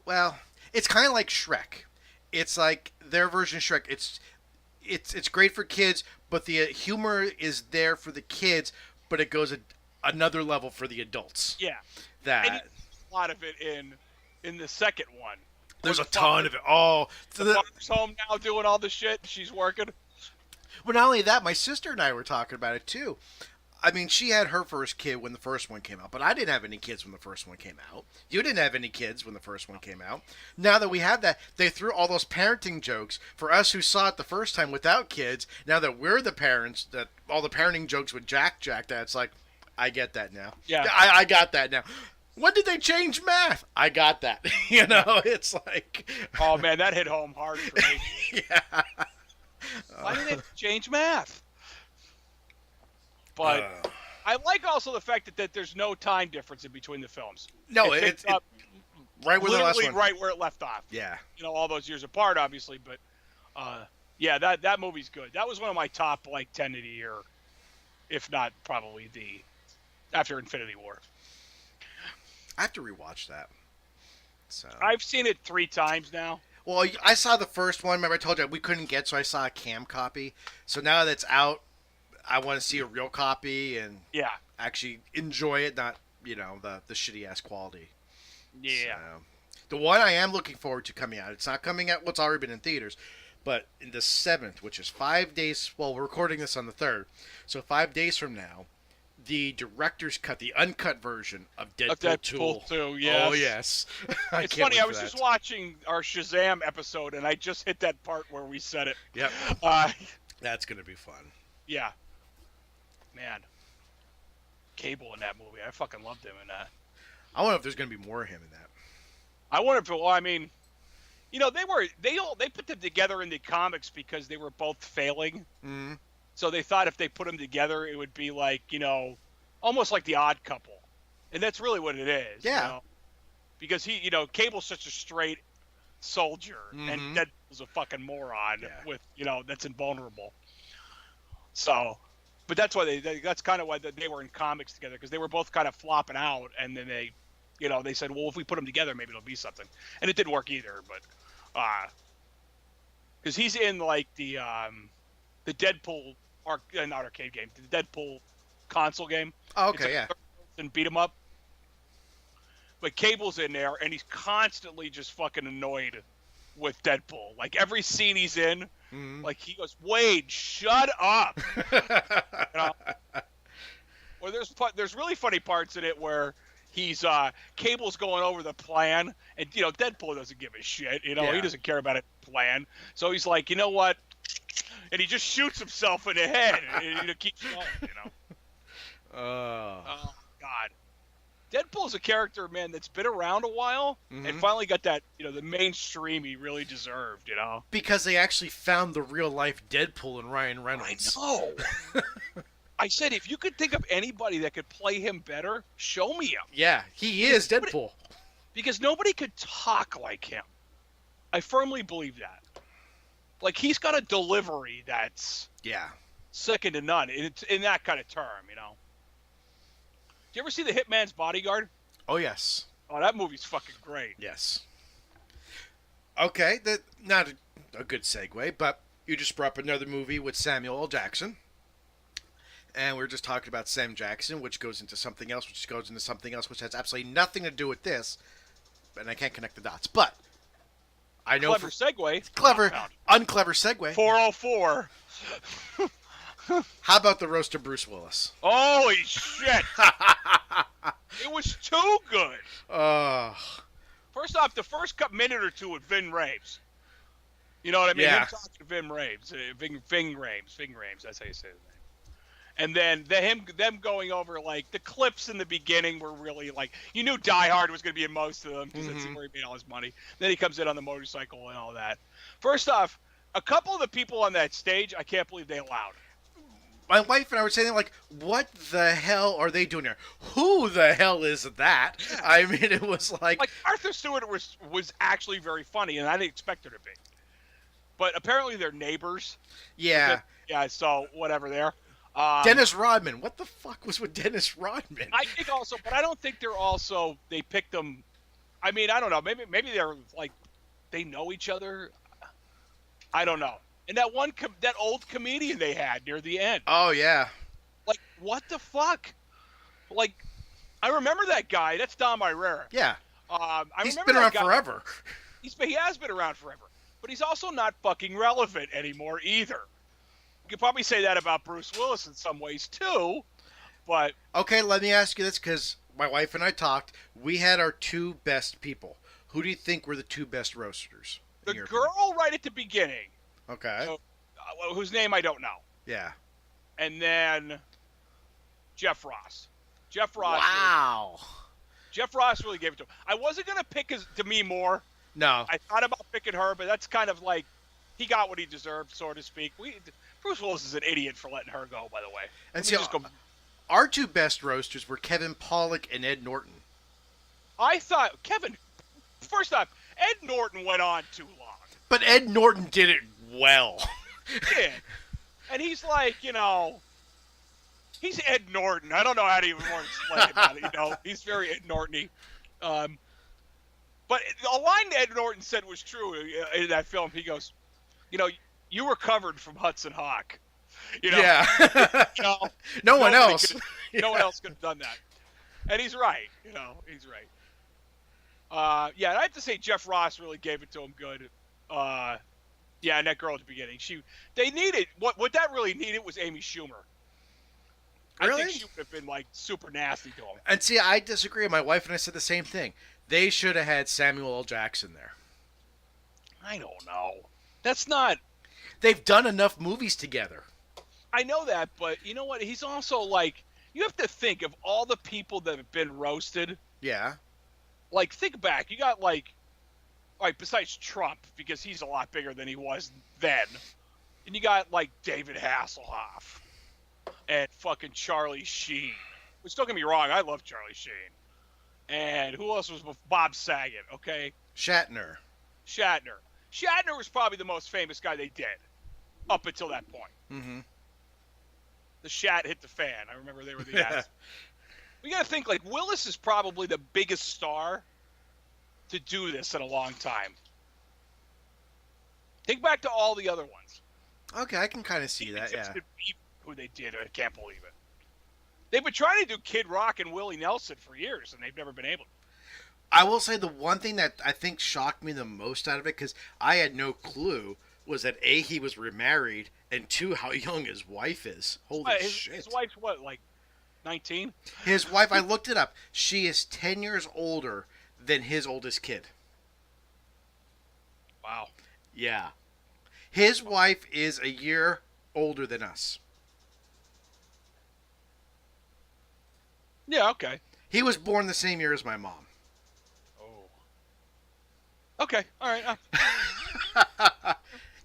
Well, it's kind of like Shrek. It's like their version of Shrek. It's great for kids, but the humor is there for the kids, but it goes another level for the adults. Yeah. That and a lot of it in the second one. There's a ton of it. Oh, the mother's home now doing all the shit. She's working. But not only that, my sister and I were talking about it too. I mean, she had her first kid when the first one came out, but I didn't have any kids when the first one came out. You didn't have any kids when the first one came out. Now that we have that, they threw all those parenting jokes for us who saw it the first time without kids. Now that we're the parents, that all the parenting jokes with Jack, that's like, I get that now. Yeah. I got that now. When did they change math? I got that. It's like... Oh, man, that hit home hard for me. Yeah. Why did they change math? But I like also the fact that there's no time difference in between the films. No, it it's up right where the last one. right where it left off. Yeah. All those years apart, obviously, but yeah, that movie's good. That was one of my top 10 of the year, if not probably after Infinity War. I have to rewatch that. So I've seen it 3 times now. Well, I saw the first one. Remember, I told you we couldn't get, so I saw a cam copy. So now that it's out, I want to see a real copy and actually enjoy it, not the shitty ass quality. Yeah. So, the one I am looking forward to coming out. It's not coming out. What's already been in theaters, but in the 7th, which is 5 days. Well, we're recording this on the 3rd, so 5 days from now, the director's cut, the uncut version of Deadpool 2. Yes. Oh yes. It's funny. I was just watching our Shazam episode, and I just hit that part where we said it. Yep. That's gonna be fun. Yeah. Man. Cable in that movie. I fucking loved him in that. I wonder if there's gonna be more of him in that. I wonder if. Well, I mean, they put them together in the comics because they were both failing. Mm-hmm. So they thought if they put them together, it would be like, almost like the Odd Couple. And that's really what it is. Yeah. Because Cable's such a straight soldier, and Deadpool's a fucking moron with, that's invulnerable. So, but that's why that's kind of why they were in comics together, because they were both kind of flopping out, and then they said, well, if we put them together, maybe it'll be something. And it didn't work either, but, because he's in like the Deadpool not arcade game, the Deadpool console game. Oh, okay, yeah. And beat him up. But Cable's in there, and he's constantly just fucking annoyed with Deadpool. Like every scene he's in, Mhm. like he goes, "Wade, shut up." You know? Or there's really funny parts in it where he's Cable's going over the plan, and Deadpool doesn't give a shit. He Yeah. doesn't care about a plan. So he's like, you know what? And he just shoots himself in the head and keeps going. Oh God. Deadpool's a character, man, that's been around a while and finally got that, the mainstream he really deserved, Because they actually found the real life Deadpool in Ryan Reynolds. I know. I said, if you could think of anybody that could play him better, show me him. Yeah, he is Deadpool. Because nobody could talk like him. I firmly believe that. Like, he's got a delivery that's second to none in that kind of term, Do you ever see The Hitman's Bodyguard? Oh, yes. Oh, that movie's fucking great. Yes. Okay, not a good segue, but you just brought up another movie with Samuel L. Jackson. And we were just talking about Sam Jackson, which goes into something else, which goes into something else, which has absolutely nothing to do with this. And I can't connect the dots. But I know Clever segue. Clever, unclever segue. 404. How about the roast of Bruce Willis? Holy shit. It was too good. First off, the first minute or two with Ving Rhames. You know what I mean? Yeah. Him talking to Ving Rhames. Ving Rhames, that's how you say his name. And then them going over, like, the clips in the beginning were really, like, you knew Die Hard was going to be in most of them because that's where he made all his money. Then he comes in on the motorcycle and all that. First off, a couple of the people on that stage, I can't believe they allowed. My wife and I were saying, like, what the hell are they doing here? Who the hell is that? Yeah. I mean, it was like... Like, Martha Stewart was actually very funny, and I didn't expect her to be. But apparently they're neighbors. Yeah. Yeah, so whatever there. Dennis Rodman. What the fuck was with Dennis Rodman? I think also, but I don't think they picked them. I mean, I don't know. Maybe they're like, they know each other. I don't know. And that old comedian they had near the end. Oh, yeah. Like, what the fuck? Like, I remember that guy. That's Dom Irera. Yeah. He's been around forever. He has been around forever. But he's also not fucking relevant anymore either. You could probably say that about Bruce Willis in some ways too, but... Okay, let me ask you this, because my wife and I talked. We had our two best people. Who do you think were the two best roasters? The girl right at the beginning. Okay. Whose name I don't know. Yeah. And then Jeff Ross. Jeff Ross. Wow. Jeff Ross really gave it to him. I wasn't going to pick Demi Moore. No. I thought about picking her, but that's kind of like, he got what he deserved, so to speak. Bruce Willis is an idiot for letting her go, by the way. And see, our two best roasters were Kevin Pollak and Ed Norton. I thought, first off, Ed Norton went on too long. But Ed Norton did it well. He did. And he's like, he's Ed Norton. I don't know how to even more explain about it, He's very Ed Norton-y. But a line Ed Norton said was true in that film. He goes, you recovered from Hudson Hawk. Yeah. No one else. No one else could have done that. And he's right. He's right. And I have to say Jeff Ross really gave it to him good. And that girl at the beginning. They needed what that really needed was Amy Schumer. Really? I think she would have been like super nasty to him. And see, I disagree. My wife and I said the same thing. They should have had Samuel L. Jackson there. I don't know. That's not. They've done enough movies together. I know that, but you know what? He's also like, you have to think of all the people that have been roasted. Yeah. Like, think back. You got like besides Trump, because he's a lot bigger than he was then. And you got like David Hasselhoff and fucking Charlie Sheen. Which, don't get me wrong, I love Charlie Sheen. And who else was Bob Saget? Okay. Shatner. Shatner was probably the most famous guy they did up until that point. Mm-hmm. The Shat hit the fan. I remember they were the ads. We got to think, like, Willis is probably the biggest star to do this in a long time. Think back to all the other ones. Okay, I can kind of see that, yeah. Who they did, I can't believe it. They've been trying to do Kid Rock and Willie Nelson for years, and they've never been able to. I will say the one thing that I think shocked me the most out of it, because I had no clue, was that A, he was remarried, and 2, how young his wife is. Holy shit. His wife's what, like 19? His wife, I looked it up. She is 10 years older than his oldest kid. Wow. Yeah. His wife is a year older than us. Yeah, okay. He was born the same year as my mom. Oh. Okay, all right.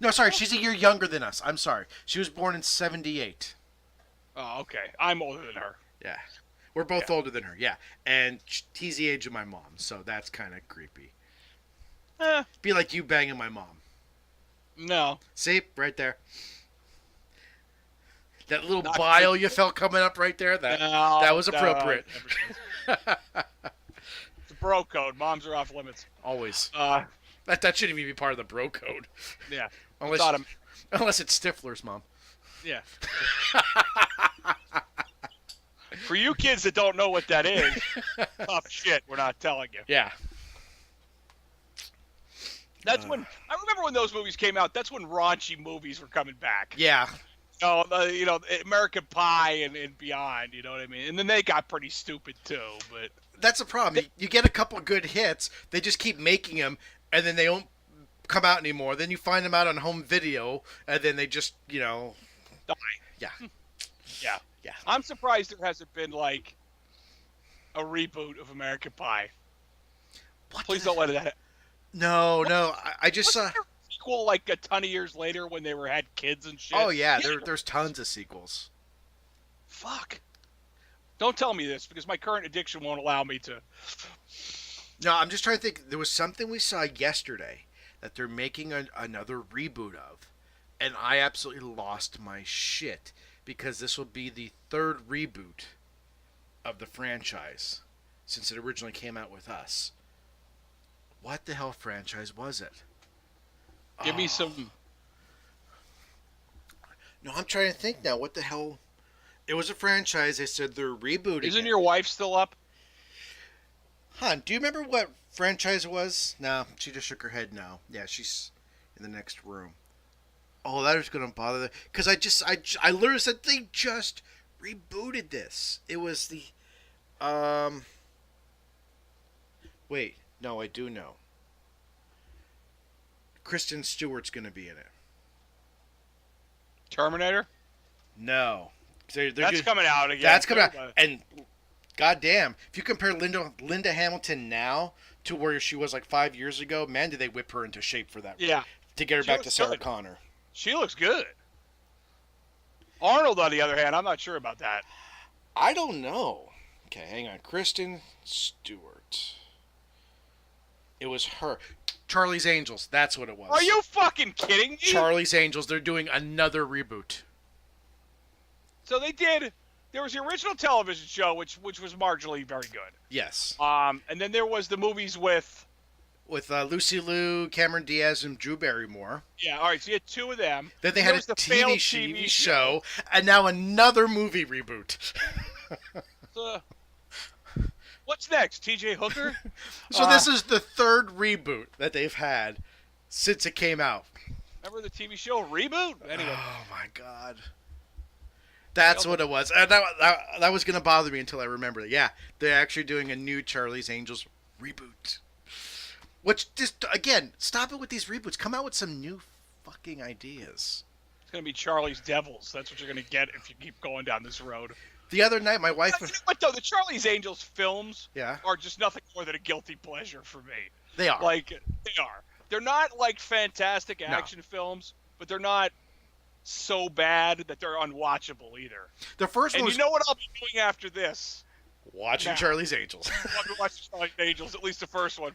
No, sorry, she's a year younger than us. I'm sorry. She was born in 78. Oh, okay. I'm older than her. Yeah. We're both older than her, yeah. And he's the age of my mom, so that's kind of creepy. Be like you banging my mom. No. See? Right there. That little bile you felt coming up right there, that was appropriate. It's a bro code. Moms are off limits. Always. Uh, That shouldn't even be part of the bro code. Yeah. Unless it's Stifler's mom. Yeah. For you kids that don't know what that is, tough shit, we're not telling you. Yeah. That's when I remember when those movies came out. That's when raunchy movies were coming back. Yeah. American Pie and beyond. You know what I mean? And then they got pretty stupid too. But that's the problem. You get a couple good hits. They just keep making them, and then they don't come out anymore. Then you find them out on home video, and then they just die. Yeah. Yeah. Yeah. I'm surprised there hasn't been like a reboot of American Pie. Please don't let it happen. No. I just saw a sequel like a ton of years later when they had kids and shit. Oh yeah, there's tons of sequels. Fuck. Don't tell me this because my current addiction won't allow me to. No, I'm just trying to think. There was something we saw yesterday that they're making another reboot of, and I absolutely lost my shit because this will be the 3rd reboot of the franchise since it originally came out with us. What the hell franchise was it? Give me some. No, I'm trying to think now. What the hell? It was a franchise. They said they're rebooting. Isn't your wife still up? Hon, do you remember what franchise it was? No, she just shook her head no. Yeah, she's in the next room. Oh, that is going to bother them. Because I literally said they just rebooted this. It was the, wait, no, I do know. Kristen Stewart's going to be in it. Terminator? No. That's coming out again. That's coming out. And goddamn, if you compare Linda Hamilton now to where she was like 5 years ago, man, did they whip her into shape for that. Yeah. To get her back to Sarah Connor. She looks good. Arnold, on the other hand, I'm not sure about that. I don't know. Okay, hang on. Kristen Stewart. It was her. Charlie's Angels. That's what it was. Are you fucking kidding me? Charlie's Angels. They're doing another reboot. So they did. There was the original television show, which was marginally very good. Yes. And then there was the movies with Lucy Liu, Cameron Diaz, and Drew Barrymore. Yeah, all right. So you had 2 of them. Then they had a TV show, and now another movie reboot. What's next? T.J. Hooker? So this is the 3rd reboot that they've had since it came out. Remember the TV show Reboot? Anyway. Oh my god. That's what it was. And that was going to bother me until I remembered it. Yeah, they're actually doing a new Charlie's Angels reboot. Which, just, again, stop it with these reboots. Come out with some new fucking ideas. It's going to be Charlie's Devils. That's what you're going to get if you keep going down this road. The other night, my wife... You know what, though? The Charlie's Angels films Yeah. are just nothing more than a guilty pleasure for me. They are. Like, they are. They're not, like, fantastic action films, but they're not so bad that they're unwatchable either. The first one was... you know what I'll be doing after this? Watching Charlie's Angels. I'll be watching Charlie's Angels, at least the first one.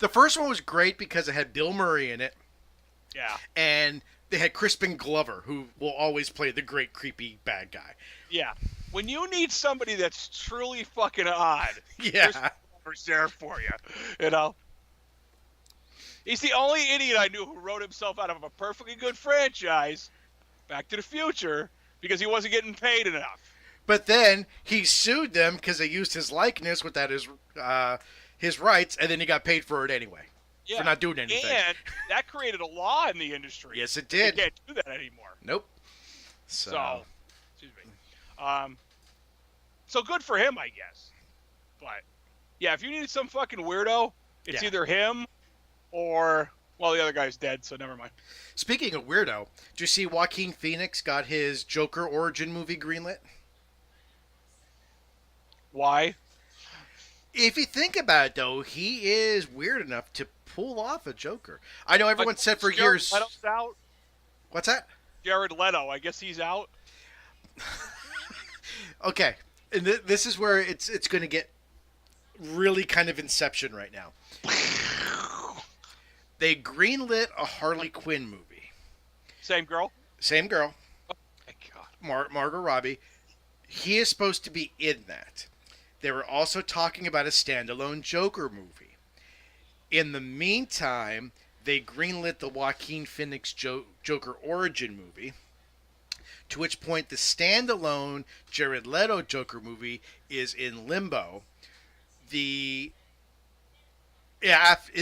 The first one was great because it had Bill Murray in it. Yeah. And they had Crispin Glover, who will always play the great creepy bad guy. Yeah. When you need somebody that's truly fucking odd, yeah, Glover's there for you. You know? He's the only idiot I knew who wrote himself out of a perfectly good franchise, Back to the Future, because he wasn't getting paid enough. But then he sued them because they used his likeness without his rights, and then he got paid for it anyway for Yeah, not doing anything. and that created a law in the industry. Yes, it They did. can't do that anymore. Nope. So, excuse me. So good for him, I guess. But yeah, if you need some fucking weirdo, it's Yeah. either him or the other guy's dead, so never mind. Speaking of weirdo, did you see Joaquin Phoenix got his Joker origin movie greenlit? Why? If you think about it, though, he is weird enough to pull off a Joker. I know everyone said for Jared years. Leto's out. What's that? Jared Leto, I guess he's out. Okay, and this is where it's going to get really kind of Inception right now. They greenlit a Harley Quinn movie. Same girl. Same girl, Oh my God. Margot Robbie. He is supposed to be in that. They were also talking about a standalone Joker movie. In the meantime, they greenlit the Joaquin Phoenix Joker origin movie. To which point, the standalone Jared Leto Joker movie is in limbo. In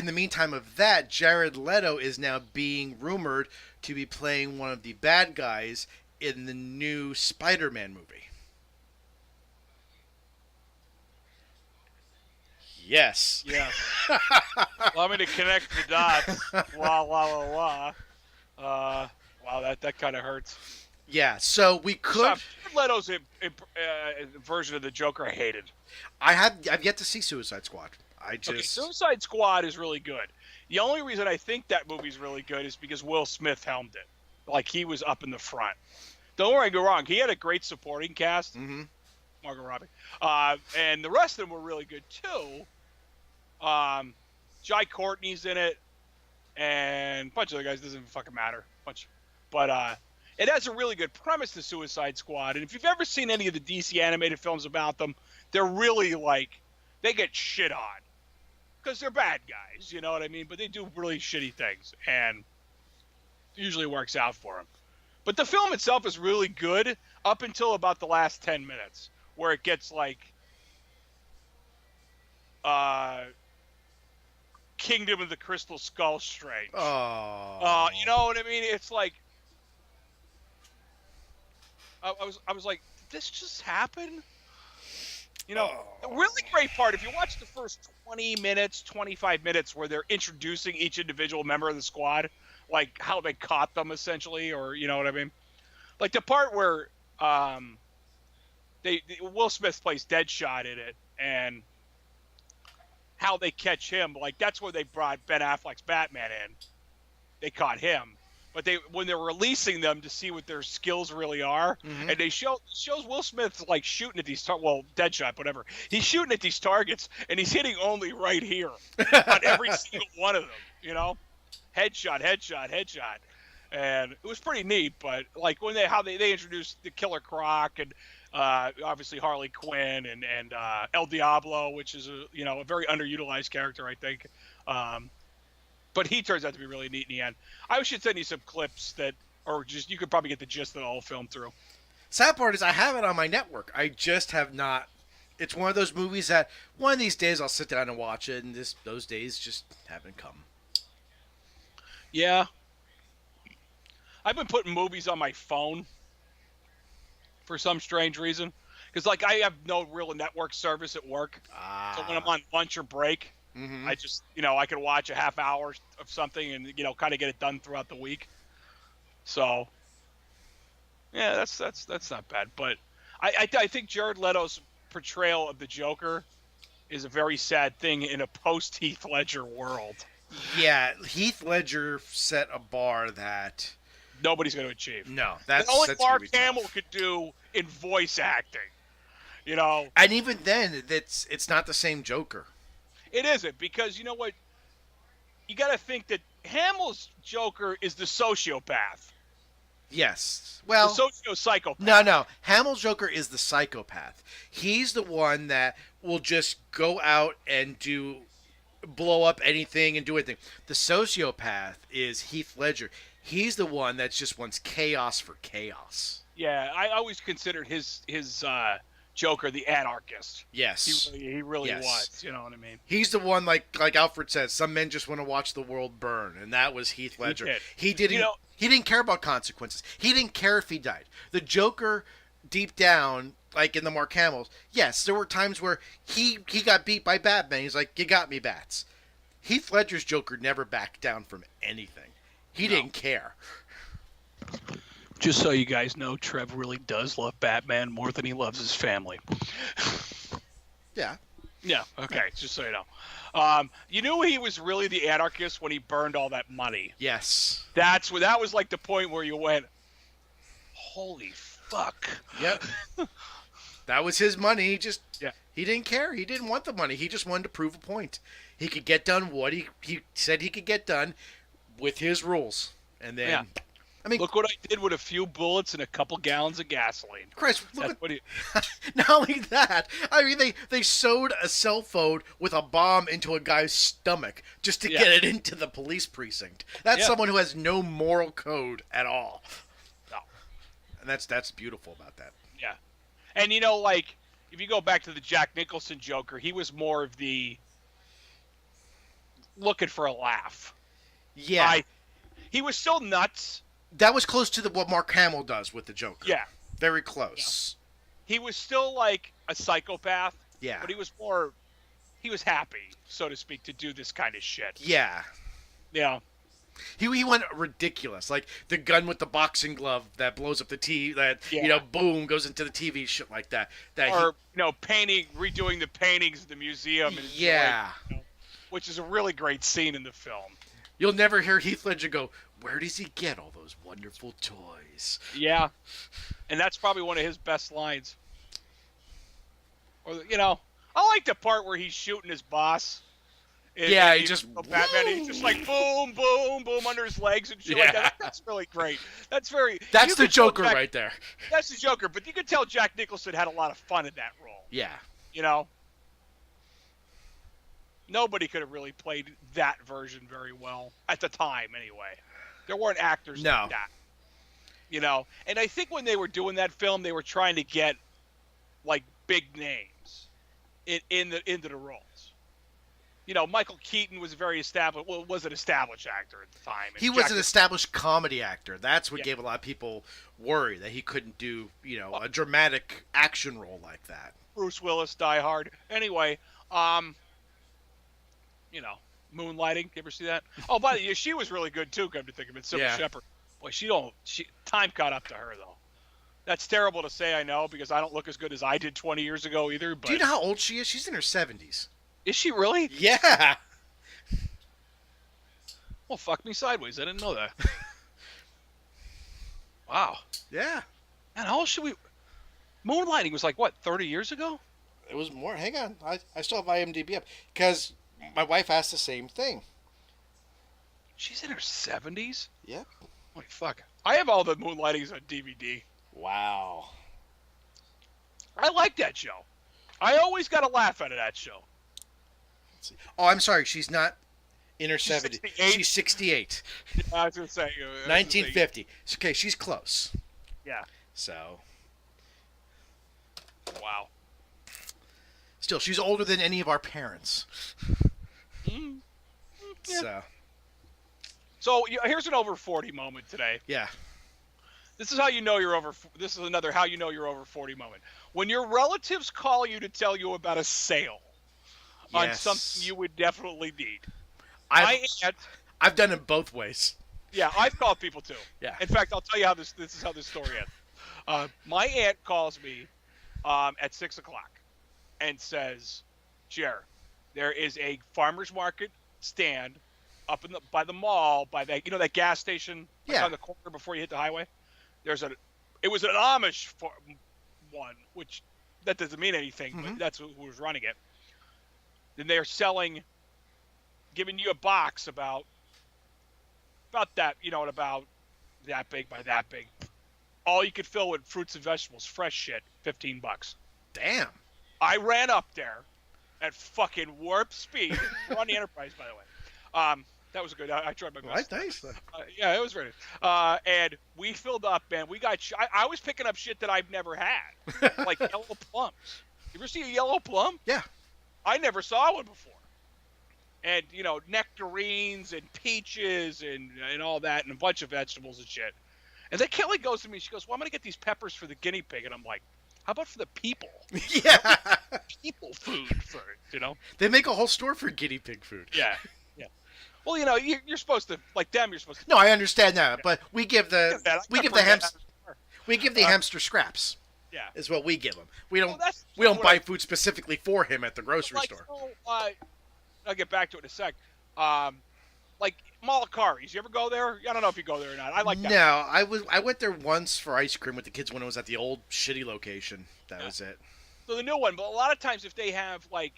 the meantime of that, Jared Leto is now being rumored to be playing one of the bad guys in the new Spider-Man movie. Yes. Yeah. Allow me to connect the dots. Wow, wow, wow, wow. Wow, that kind of hurts. Yeah, so we could. Jared Leto's version of the Joker I hated. I've yet to see Suicide Squad. Okay, Suicide Squad is really good. The only reason I think that movie's really good is because Will Smith helmed it. Like, he was up in the front. Don't worry, go wrong. He had a great supporting cast. Mm-hmm. Margot Robbie. And the rest of them were really good, too. Jai Courtney's in it. And a bunch of other guys. Doesn't even fucking matter. But it has a really good premise, the Suicide Squad. And if you've ever seen any of the DC animated films about them, they're really, like, they get shit on. Because they're bad guys, you know what I mean? But they do really shitty things, and it usually works out for them. But the film itself is really good up until about the last 10 minutes, where it gets like Kingdom of the Crystal Skull strange. Oh. You know what I mean? It's like I was like, did this just happen? You know, the really great part, if you watch the first 20 minutes, 25 minutes where they're introducing each individual member of the squad, like how they caught them essentially, or you know what I mean? Like the part where Will Smith plays Deadshot in it, and how they catch him, like that's where they brought Ben Affleck's Batman in. They caught him. But when they're releasing them to see what their skills really are, Mm-hmm. and they shows Will Smith like shooting at these Deadshot, whatever. He's shooting at these targets, and he's hitting only right here on every single one of them. You know, headshot, and it was pretty neat. But like when they introduced the Killer Croc and obviously Harley Quinn and El Diablo, which is a very underutilized character, I think. But he turns out to be really neat in the end. I should send you some clips or just you could probably get the gist of the whole film through. Sad part is I have it on my network. I just have not. It's one of those movies that one of these days I'll sit down and watch it, and those days just haven't come. Yeah. I've been putting movies on my phone for some strange reason. Because, like, I have no real network service at work. So when I'm on lunch or break, Mm-hmm. I just, I can watch a half hour of something and, kind of get it done throughout the week. So, yeah, that's not bad. But I think Jared Leto's portrayal of the Joker is a very sad thing in a post-Heath Ledger world. Yeah, Heath Ledger set a bar that nobody's going to achieve. No, that's only that's Mark tough. Hamill could do in voice acting. And even then, it's not the same Joker. It isn't, because you know what? You got to think that Hamill's Joker is the sociopath. Yes. Well, the socio-psychopath. No. Hamill's Joker is the psychopath. He's the one that will just go out and blow up anything and do anything. The sociopath is Heath Ledger. He's the one that just wants chaos for chaos. Yeah, I always considered his Joker, the anarchist. Yes. He really Yes. was. You know what I mean? He's the one, like Alfred says, some men just want to watch the world burn, and that was Heath Ledger. He didn't. He didn't care about consequences. He didn't care if he died. The Joker, deep down, like in the Mark Hamill's, yes, there were times where he got beat by Batman. He's like, "You got me, bats." Heath Ledger's Joker never backed down from anything. He didn't care. Just so you guys know, Trev really does love Batman more than he loves his family. Yeah. Yeah, okay, just so you know. You knew he was really the anarchist when he burned all that money. Yes. That was like the point where you went, holy fuck. Yep. That was his money. He didn't care. He didn't want the money. He just wanted to prove a point. He could get done what he said he could get done with his rules. And then I mean, look what I did with a few bullets and a couple gallons of gasoline. Christ, not only that, I mean, they sewed a cell phone with a bomb into a guy's stomach just to get it into the police precinct. That's someone who has no moral code at all. No. And that's beautiful about that. Yeah. And, you know, like, if you go back to the Jack Nicholson Joker, he was more of the looking for a laugh. Yeah. He was so nuts. That was close to what Mark Hamill does with the Joker. Yeah. Very close. Yeah. He was still like a psychopath. Yeah. But he was happy, so to speak, to do this kind of shit. Yeah. Yeah. He went ridiculous. Like the gun with the boxing glove that blows up the TV, boom, goes into the TV, shit like that. Redoing the paintings of the museum. Which is a really great scene in the film. You'll never hear Heath Ledger go, "Where does he get all those wonderful toys?" Yeah, and that's probably one of his best lines. Or I like the part where he's shooting his boss. And he just Batman. He's just like boom, boom, boom under his legs and shit like that. That's really great. That's the Joker right there. That's the Joker, but you could tell Jack Nicholson had a lot of fun in that role. Yeah. Nobody could have really played that version very well at the time, anyway. There weren't actors like that. And I think when they were doing that film, they were trying to get like big names into the roles. Michael Keaton was very established. Well, was an established actor at the time. He was an established comedy actor. That's what gave a lot of people worry that he couldn't do, a dramatic action role like that. Bruce Willis, Die Hard. Anyway, Moonlighting. You ever see that? Oh, by the way, she was really good too. Come to think of it, Sybil Shepherd. Boy, time caught up to her though. That's terrible to say, I know, because I don't look as good as I did 20 years ago either. But do you know how old she is? She's in her 70s. Is she really? Yeah. Well, fuck me sideways. I didn't know that. Wow. Yeah. And how old should we? Moonlighting was like what, 30 years ago? It was more. Hang on, I still have IMDb up because my wife asked the same thing. She's in her 70s? Yep. Holy fuck. I have all the Moonlightings on DVD. Wow. I like that show. I always got a laugh out of that show. Let's see. Oh, I'm sorry. She's not in her 70s. 68? She's 68. I was going to say. 1950. Okay, she's close. Yeah. So. Wow. Still, she's older than any of our parents. Yeah. So here's an over 40 moment today. Yeah. This is how you know you're over. This is another how you know you're over 40 moment. When your relatives call you to tell you about a sale on something you would definitely need. I've done it both ways. Yeah, I've called people too. Yeah. In fact, I'll tell you how this is how this story ends. My aunt calls me at 6:00 and says, "Jer, there is a farmer's market stand up by the mall, by that that gas station on the corner before you hit the highway. It was an Amish one, which that doesn't mean anything, but that's who was running it. Then they're giving you a box about that, about that big by that big. All you could fill with fruits and vegetables, fresh shit, $15. Damn. I ran up there at fucking warp speed. We're on the Enterprise, by the way. That was good. I tried my Right, best. nice. Yeah, it was very and we filled up, man. We got. I was picking up shit that I've never had, like yellow plums. You ever see a yellow plum? Yeah. I never saw one before. And nectarines and peaches and all that, and a bunch of vegetables and shit. And then Kelly goes to me. She goes, "Well, I'm gonna get these peppers for the guinea pig." And I'm like, "How about for the people? Yeah. People food first, They make a whole store for guinea pig food. Yeah, yeah. Well, you're supposed to like them. You're supposed to. No, I understand that, but we give the hamster. hamster scraps. Yeah, is what we give him. We don't buy food specifically for him at the grocery store. So, I'll get back to it in a sec. Like Malakari's. You ever go there? I don't know if you go there or not. I like that. No, I went there once for ice cream with the kids when it was at the old shitty location. That was it. So the new one, but a lot of times if they have like,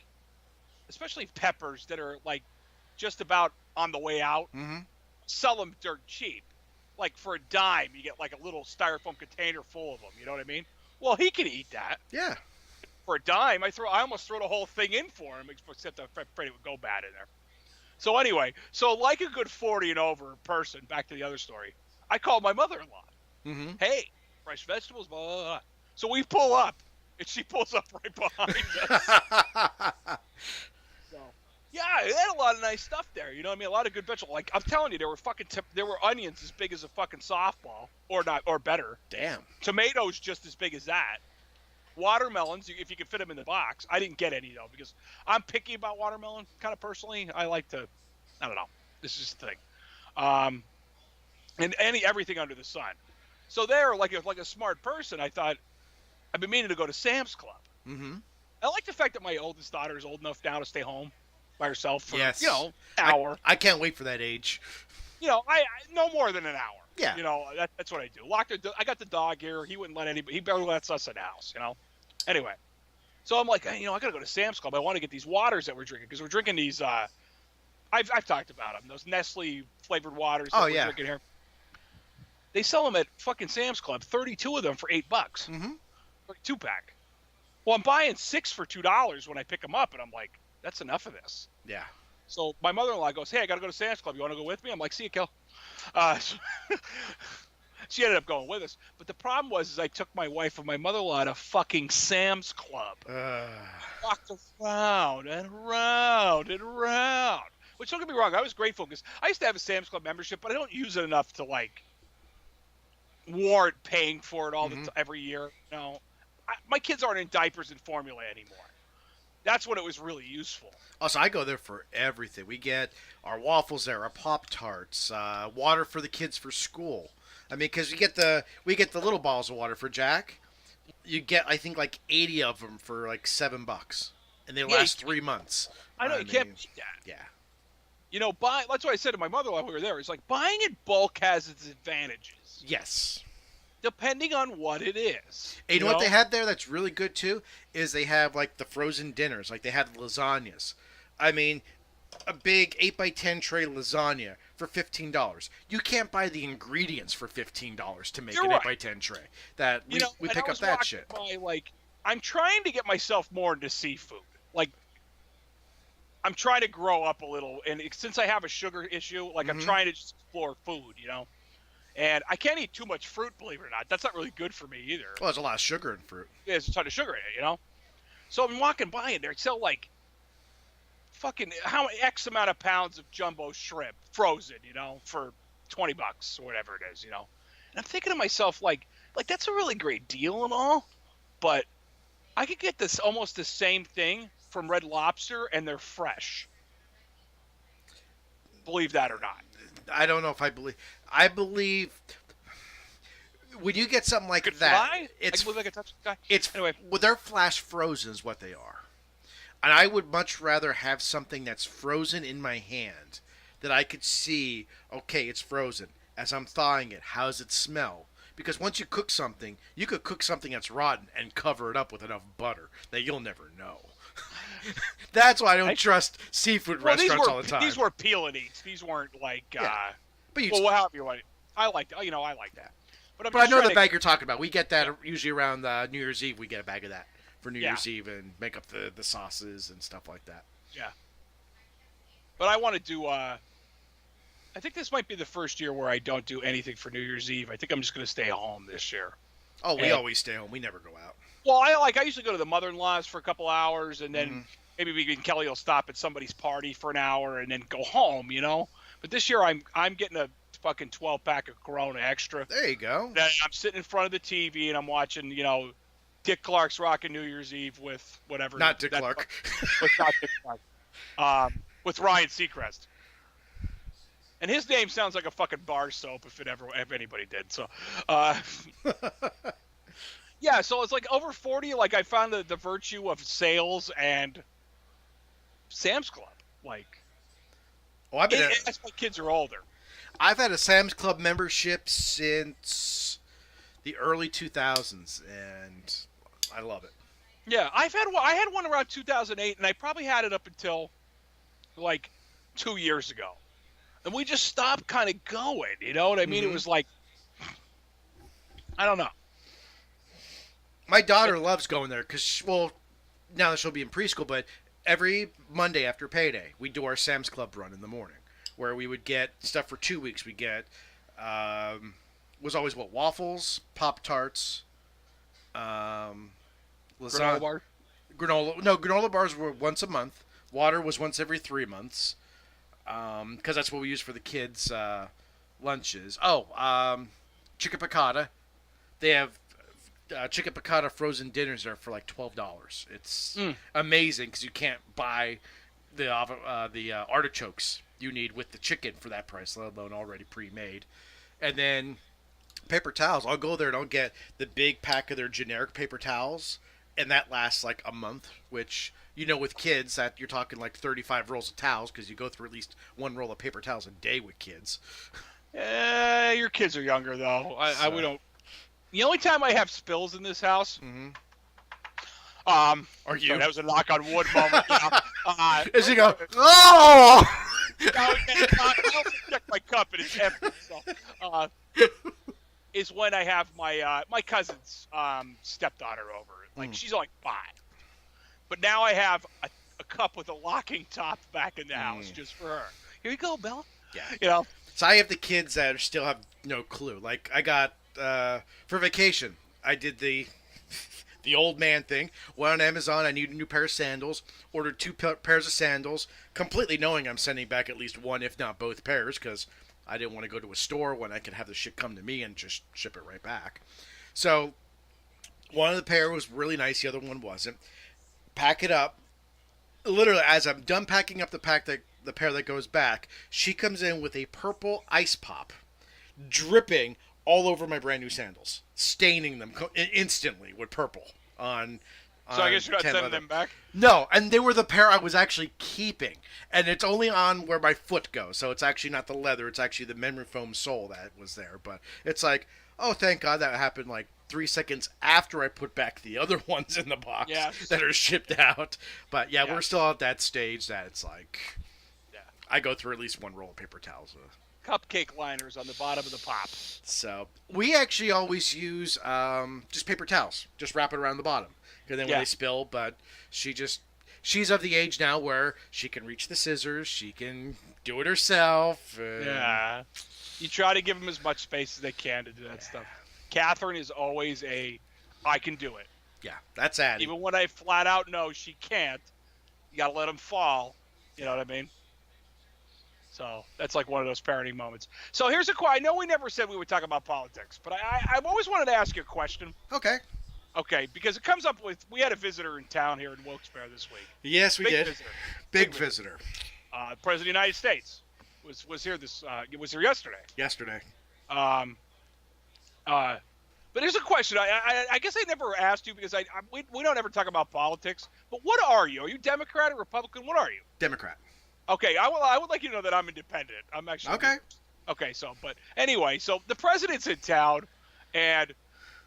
especially peppers that are like just about on the way out, sell them dirt cheap. Like for a dime, you get like a little styrofoam container full of them. You know what I mean? Well, he can eat that. Yeah. For a dime, I almost throw the whole thing in for him, except I'm afraid it would go bad in there. So anyway, like a good 40 and over person, back to the other story, I called my mother-in-law. Hey, fresh vegetables, blah, blah, blah. So we pull up, and she pulls up right behind us. So, yeah, they had a lot of nice stuff there. You know what I mean? A lot of good vegetables. Like, I'm telling you, there were onions as big as a fucking softball, or better. Damn. Tomatoes just as big as that. Watermelons, if you could fit them in the box. I didn't get any, though, because I'm picky about watermelon, kind of personally. I like to, I don't know. This is just the thing. And everything under the sun. So there, like a smart person, I thought, I've been meaning to go to Sam's Club. I like the fact that my oldest daughter is old enough now to stay home by herself for, an hour. I can't wait for that age. I no more than an hour. Yeah. That's what I do. I got the dog here. He wouldn't let anybody. He barely lets us in the house. Anyway, so I'm like, I gotta go to Sam's Club. I want to get these waters that we're drinking because we're drinking these. I've talked about them. Those Nestle flavored waters. That we're drinking here. They sell them at fucking Sam's Club. 32 of them for $8. For a 2-pack. Well, I'm buying 6 for $2 when I pick them up, and I'm like, that's enough of this. Yeah. So my mother-in-law goes, "Hey, I gotta go to Sam's Club. You want to go with me?" I'm like, "See you, Kel." She ended up going with us. But the problem was I took my wife and my mother-in-law to fucking Sam's Club. Walked around and around and around. Which, don't get me wrong, I was grateful because I used to have a Sam's Club membership, but I don't use it enough to, like, warrant paying for it every year. My kids aren't in diapers and formula anymore. That's when it was really useful. Also, I go there for everything. We get our waffles there, our Pop-Tarts, water for the kids for school. I mean, because we get the little bottles of water for Jack. You get, I think, like 80 of them for like $7, and they last 3 months. I know, you can't beat that. Yeah. That's what I said to my mother-in-law when we were there. It's like buying in bulk has its advantages. Yes. Depending on what it is. And you know what they have there that's really good too? Is they have like the frozen dinners. Like they have lasagnas. I mean, a big 8x10 tray lasagna for $15. You can't buy the ingredients for $15 to make an 8x10 tray. That we pick up that shit. I'm trying to get myself more into seafood. Like, I'm trying to grow up a little, and since I have a sugar issue, I'm trying to just explore food, And I can't eat too much fruit, believe it or not. That's not really good for me either. Well, there's a lot of sugar in fruit. Yeah, there's a ton of sugar in it, So I'm walking by and they sell fucking X amount of pounds of jumbo shrimp frozen, for $20 or whatever it is, And I'm thinking to myself, like that's a really great deal and all, but I could get this almost the same thing from Red Lobster and they're fresh. Believe that or not. I don't know if I believe. I believe when you get something like that, it's anyway. Well, they're flash frozen is what they are, and I would much rather have something that's frozen in my hand that I could see. Okay, it's frozen. As I'm thawing it, how does it smell? Because once you cook something, you could cook something that's rotten and cover it up with enough butter that you'll never know. That's why I don't trust seafood restaurants all the time. These were peel and eats. These weren't like. But however you want it. I like that. I like that. But I know the bag you're talking about. We get that usually around New Year's Eve. We get a bag of that for New Year's Eve and make up the sauces and stuff like that. Yeah. But I want to do. I think this might be the first year where I don't do anything for New Year's Eve. I think I'm just going to stay home this year. Oh, we always stay home. We never go out. Well, I usually go to the mother-in-law's for a couple hours, and then maybe me and Kelly will stop at somebody's party for an hour and then go home, you know. But this year I'm getting a fucking 12-pack of Corona Extra. There you go. Then I'm sitting in front of the TV and I'm watching, you know, Dick Clark's Rockin' New Year's Eve with whatever. Not Dick Clark. Not Dick Clark. With Ryan Seacrest. And his name sounds like a fucking bar soap if anybody did. So, yeah. So it's like over 40. Like I found the virtue of sales and Sam's Club. Like, as my kids are older. I've had a Sam's Club membership since the early 2000s, and I love it. Yeah, I had one around 2008, and I probably had it up until like 2 years ago. And we just stopped kind of going, you know what I mean? It was like, I don't know. My daughter loves going there because, well, now that she'll be in preschool, but every Monday after payday, we do our Sam's Club run in the morning, where we would get stuff for 2 weeks. We get, was always waffles, Pop-Tarts, lasagna. Granola bar? Granola bars were once a month. Water was once every 3 months. Because that's what we use for the kids' lunches. Chicken piccata. They have chicken piccata frozen dinners there for like $12. It's amazing because you can't buy the artichokes you need with the chicken for that price, let alone already pre-made. And then paper towels. I'll go there and I'll get the big pack of their generic paper towels, and that lasts like a month, which... You know, with kids, that you're talking like 35 rolls of towels because you go through at least one roll of paper towels a day with kids. Your kids are younger though. We don't. The only time I have spills in this house. Are you? So that was a knock on wood moment. You know? As you go, oh! I also check my cup and it's empty. So, is when I have my cousin's stepdaughter over. Like she's like 5. But now I have a cup with a locking top back in the house just for her. Here you go, Bella. Yeah. You know? So I have the kids that still have no clue. Like, I got, for vacation, I did the old man thing. Went on Amazon, I needed a new pair of sandals. Ordered 2 pairs of sandals, completely knowing I'm sending back at least one, if not both pairs, because I didn't want to go to a store when I could have the shit come to me and just ship it right back. So, one of the pair was really nice, the other one wasn't. Pack it up. Literally, as I'm done packing up the pair that goes back, she comes in with a purple ice pop, dripping all over my brand new sandals, staining them instantly with purple. So I guess you're not sending them back? No, and they were the pair I was actually keeping, and it's only on where my foot goes, so it's actually not the leather; it's actually the memory foam sole that was there. But it's like, oh, thank God that happened like 3 seconds after I put back the other ones in the box that are shipped out. But yeah, we're still at that stage that it's like, I go through at least one roll of paper towels. Cupcake liners on the bottom of the pop. So we actually always use just paper towels, just wrap it around the bottom, because then when they spill. But she's of the age now where she can reach the scissors, she can do it herself. Yeah, you try to give them as much space as they can to do that stuff. Catherine is always I can do it. Yeah, that's Addie. Even when I flat out know she can't, you got to let them fall. You know what I mean? So that's like one of those parenting moments. So here's a question. I know we never said we would talk about politics, but I've always wanted to ask you a question. Okay. Okay, because it comes up with, we had a visitor in town here in Wilkes-Barre this week. Yes, we did. Visitor. Big visitor. President of the United States was here yesterday. Yesterday. But here's a question. I guess I never asked you because we don't ever talk about politics. But what are you? Are you Democrat or Republican? What are you? Democrat. Okay, I would like you to know that I'm independent. I'm actually okay. Okay, but anyway, so the president's in town, and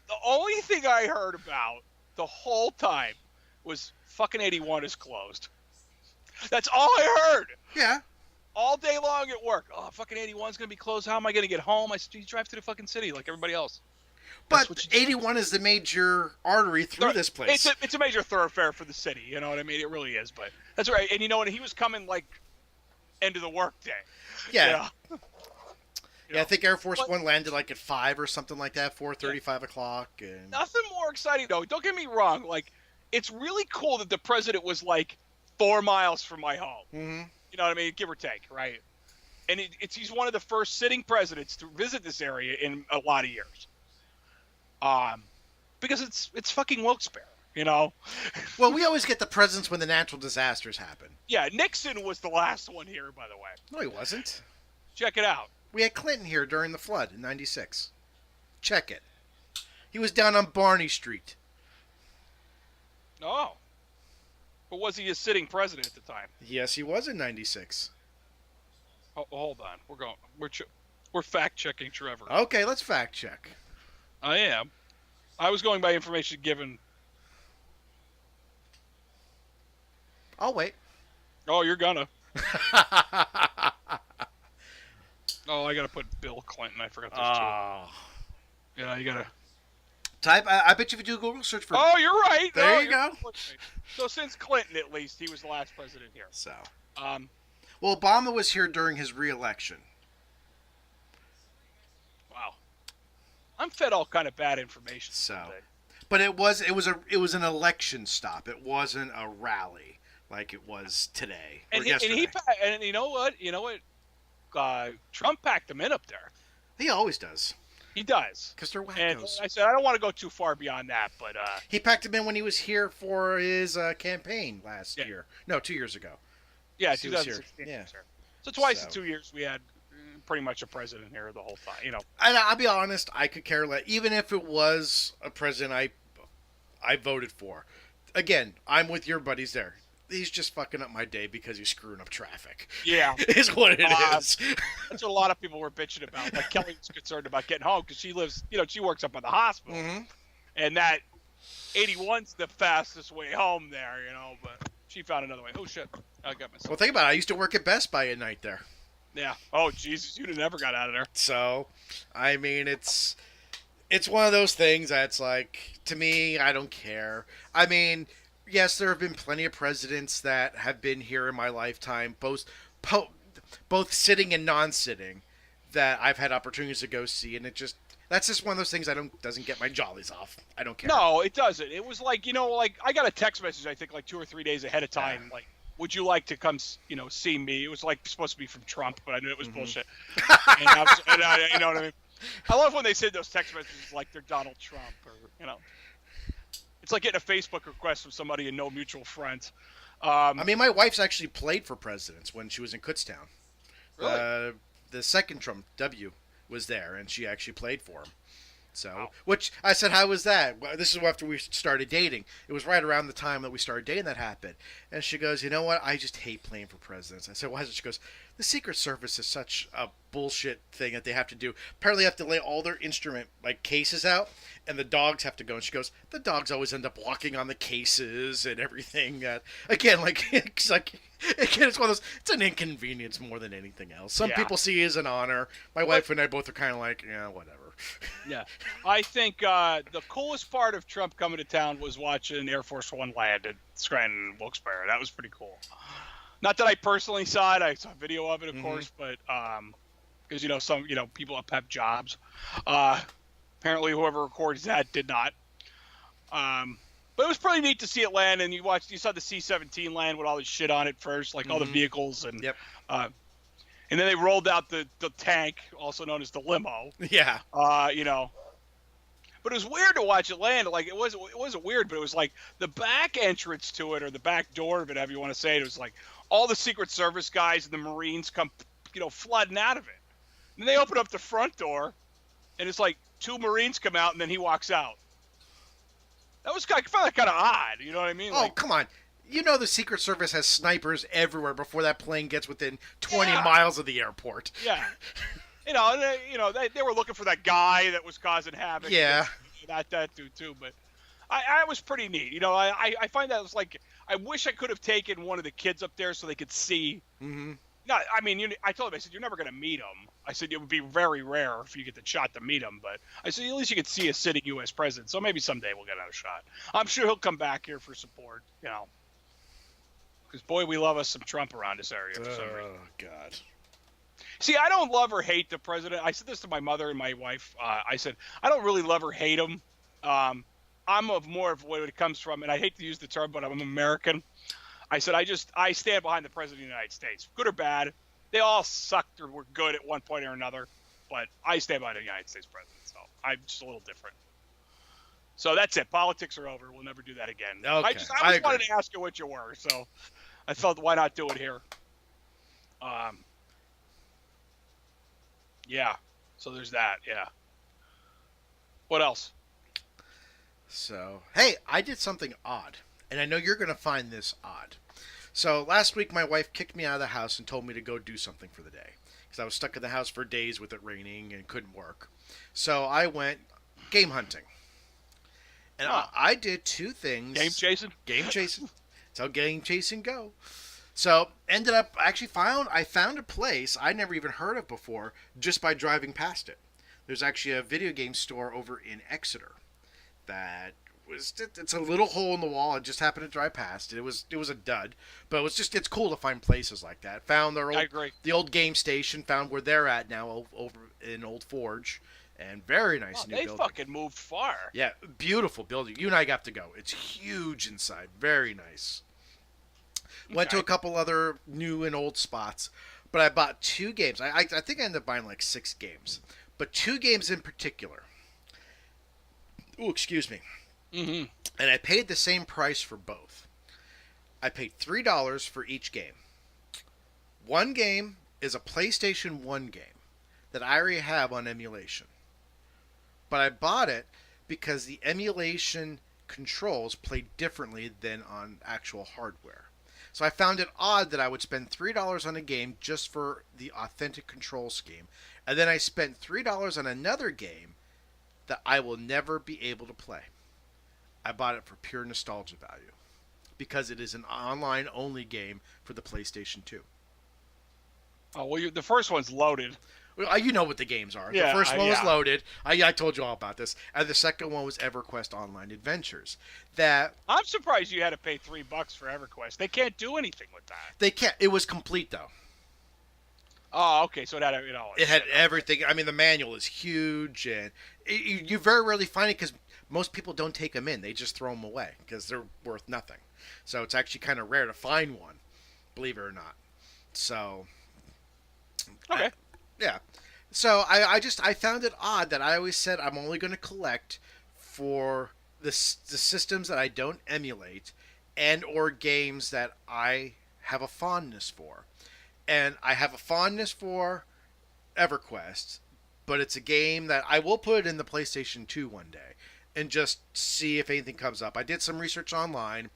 the only thing I heard about the whole time was fucking 81 is closed. That's all I heard. Yeah. All day long at work. Oh, fucking 81's going to be closed. How am I going to get home? I said, you drive to the fucking city like everybody else. But 81 is the major artery through this place. It's a major thoroughfare for the city. You know what I mean? It really is. But that's right. And you know what? He was coming like end of the work day. Yeah. Yeah, I think Air Force One landed like at 5 or something like that, 4:30, 5 o'clock. And nothing more exciting though. Don't get me wrong. Like, it's really cool that the president was like 4 miles from my home. Mm-hmm. You know what I mean? Give or take, right? And he's one of the first sitting presidents to visit this area in a lot of years. Because it's fucking Wilkes-Barre, you know. Well, we always get the presidents when the natural disasters happen. Yeah, Nixon was the last one here, by the way. No, he wasn't. Check it out. We had Clinton here during the flood in '96. Check it. He was down on Barney Street. Oh. But was he a sitting president at the time? Yes, he was in '96. Oh, hold on. We're fact checking Trevor. Okay, let's fact check. I am. I was going by information given. I'll wait. Oh, you're gonna. Oh, I gotta put Bill Clinton. I forgot this too. Yeah, you gotta type. I bet you if you do a Google search for. Oh, you're right. There you go. So since Clinton, at least, he was the last president here. So. Well, Obama was here during his re-election. Wow. I'm fed all kind of bad information. So. Today. But it was an election stop. It wasn't a rally like it was today or yesterday. And you know what? Trump packed him in up there. He always does. He does. Because they're wackos. And I said, I don't want to go too far beyond that, but... he packed him in when he was here for his campaign last year. No, 2 years ago. Yeah, 2016. Yeah. So twice in 2 years, we had pretty much a president here the whole time, you know. And I'll be honest, I could care less. Even if it was a president I voted for. Again, I'm with your buddies there. He's just fucking up my day because he's screwing up traffic. Yeah. Is what it is. That's what a lot of people were bitching about. Like, Kelly was concerned about getting home because she lives, she works up at the hospital. Mm-hmm. And that 81's the fastest way home there, but she found another way. Oh, shit. I got myself. Well, think about it. I used to work at Best Buy at night there. Yeah. Oh, Jesus. You'd have never got out of there. So, I mean, it's one of those things that's like, to me, I don't care. I mean, yes, there have been plenty of presidents that have been here in my lifetime, both sitting and non-sitting, that I've had opportunities to go see, and that's just one of those things doesn't get my jollies off. I don't care. No, it doesn't. It was like, I got a text message, I think, like 2 or 3 days ahead of time, like, would you like to come, see me? It was like supposed to be from Trump, but I knew it was bullshit. And you know what I mean? I love when they send those text messages like they're Donald Trump or, It's like getting a Facebook request from somebody and no mutual friends. I mean, my wife's actually played for presidents when she was in Kutztown. Really? The second Trump, W, was there, and she actually played for him. So, which I said, how was that? Well, this is after we started dating. It was right around the time that we started dating that happened. And she goes, you know what? I just hate playing for presidents. I said, why is it? She goes, the Secret Service is such a bullshit thing that they have to do. Apparently, they have to lay all their instrument cases out, and the dogs have to go. And she goes, the dogs always end up walking on the cases and everything. Again, it's one of those. It's an inconvenience more than anything else. Some people see it as an honor. My wife and I both are kind of like, yeah, whatever. Yeah, I think the coolest part of Trump coming to town was watching Air Force One land at Scranton, Wilkes-Barre. That was pretty cool. Not that I personally saw it; I saw video of it, of course. But because some people have jobs. Apparently, whoever records that did not. But it was pretty neat to see it land, and you saw the C-17 land with all this shit on it first, like all the vehicles and. Yep. And then they rolled out the tank, also known as the limo. Yeah. But it was weird to watch it land. Like it wasn't weird, but it was like the back entrance to it, or the back door of it, however you want to say it. It was like all the Secret Service guys and the Marines come, flooding out of it. And then they open up the front door, and it's like 2 Marines come out, and then he walks out. I found that kind of odd. You know what I mean? Oh, come on. The Secret Service has snipers everywhere before that plane gets within 20 miles of the airport. Yeah. They were looking for that guy that was causing havoc. Yeah. That dude, too. But I was pretty neat. I find that it was like, I wish I could have taken one of the kids up there so they could see. Mm-hmm. No, I mean, I told him, I said, you're never going to meet him. I said, it would be very rare if you get the shot to meet him. But I said, at least you could see a sitting U.S. president. So maybe someday we'll get another shot. I'm sure he'll come back here for support, Because, boy, we love us some Trump around this area for some reason. Oh, God. See, I don't love or hate the president. I said this to my mother and my wife. I said I don't really love or hate him. I'm of more of where it comes from, and I hate to use the term, but I'm an American. I said I stand behind the president of the United States, good or bad. They all sucked or were good at one point or another, but I stand behind the United States president. So I'm just a little different. So that's it. Politics are over. We'll never do that again. Okay, I just wanted to ask you what you were, so I felt why not do it here. Yeah. So there's that. Yeah. What else? So, hey, I did something odd, and I know you're going to find this odd. So, last week my wife kicked me out of the house and told me to go do something for the day because I was stuck in the house for days with it raining and couldn't work. So, I went game hunting. And I did two things. Game chasing? Game chasing. That's how game chasing go. So, ended up, I found a place I never even heard of before just by driving past it. There's actually a video game store over in Exeter that it's a little hole in the wall. I just happened to drive past it. It was a dud, but it's cool to find places like that. Found the old game station, found where they're at now over in Old Forge, and very nice new building. They fucking moved far. Yeah, beautiful building. You and I got to go. It's huge inside. Very nice. Went to a couple other new and old spots, but I bought two games. I think I ended up buying like 6 games, but 2 games in particular. Ooh, excuse me. Mm-hmm. And I paid the same price for both. I paid $3 for each game. One game is a PlayStation 1 game that I already have on emulation. But I bought it because the emulation controls play differently than on actual hardware. So I found it odd that I would spend $3 on a game just for the authentic control scheme. And then I spent $3 on another game that I will never be able to play. I bought it for pure nostalgia value because it is an online only game for the PlayStation 2. Oh, well, the first one's loaded. Well, you know what the games are. Yeah, the first one was loaded. I told you all about this. And the second one was EverQuest Online Adventures. That I'm surprised you had to pay $3 for EverQuest. They can't do anything with that. They can't. It was complete though. Oh, okay. So it had it all. It had everything. I mean, the manual is huge, and you very rarely find it because most people don't take them in. They just throw them away because they're worth nothing. So it's actually kind of rare to find one, believe it or not. So. Okay. Yeah. So I found it odd that I always said I'm only going to collect for the systems that I don't emulate and or games that I have a fondness for. And I have a fondness for EverQuest, but it's a game that I will put in the PlayStation 2 one day and just see if anything comes up. I did some research online,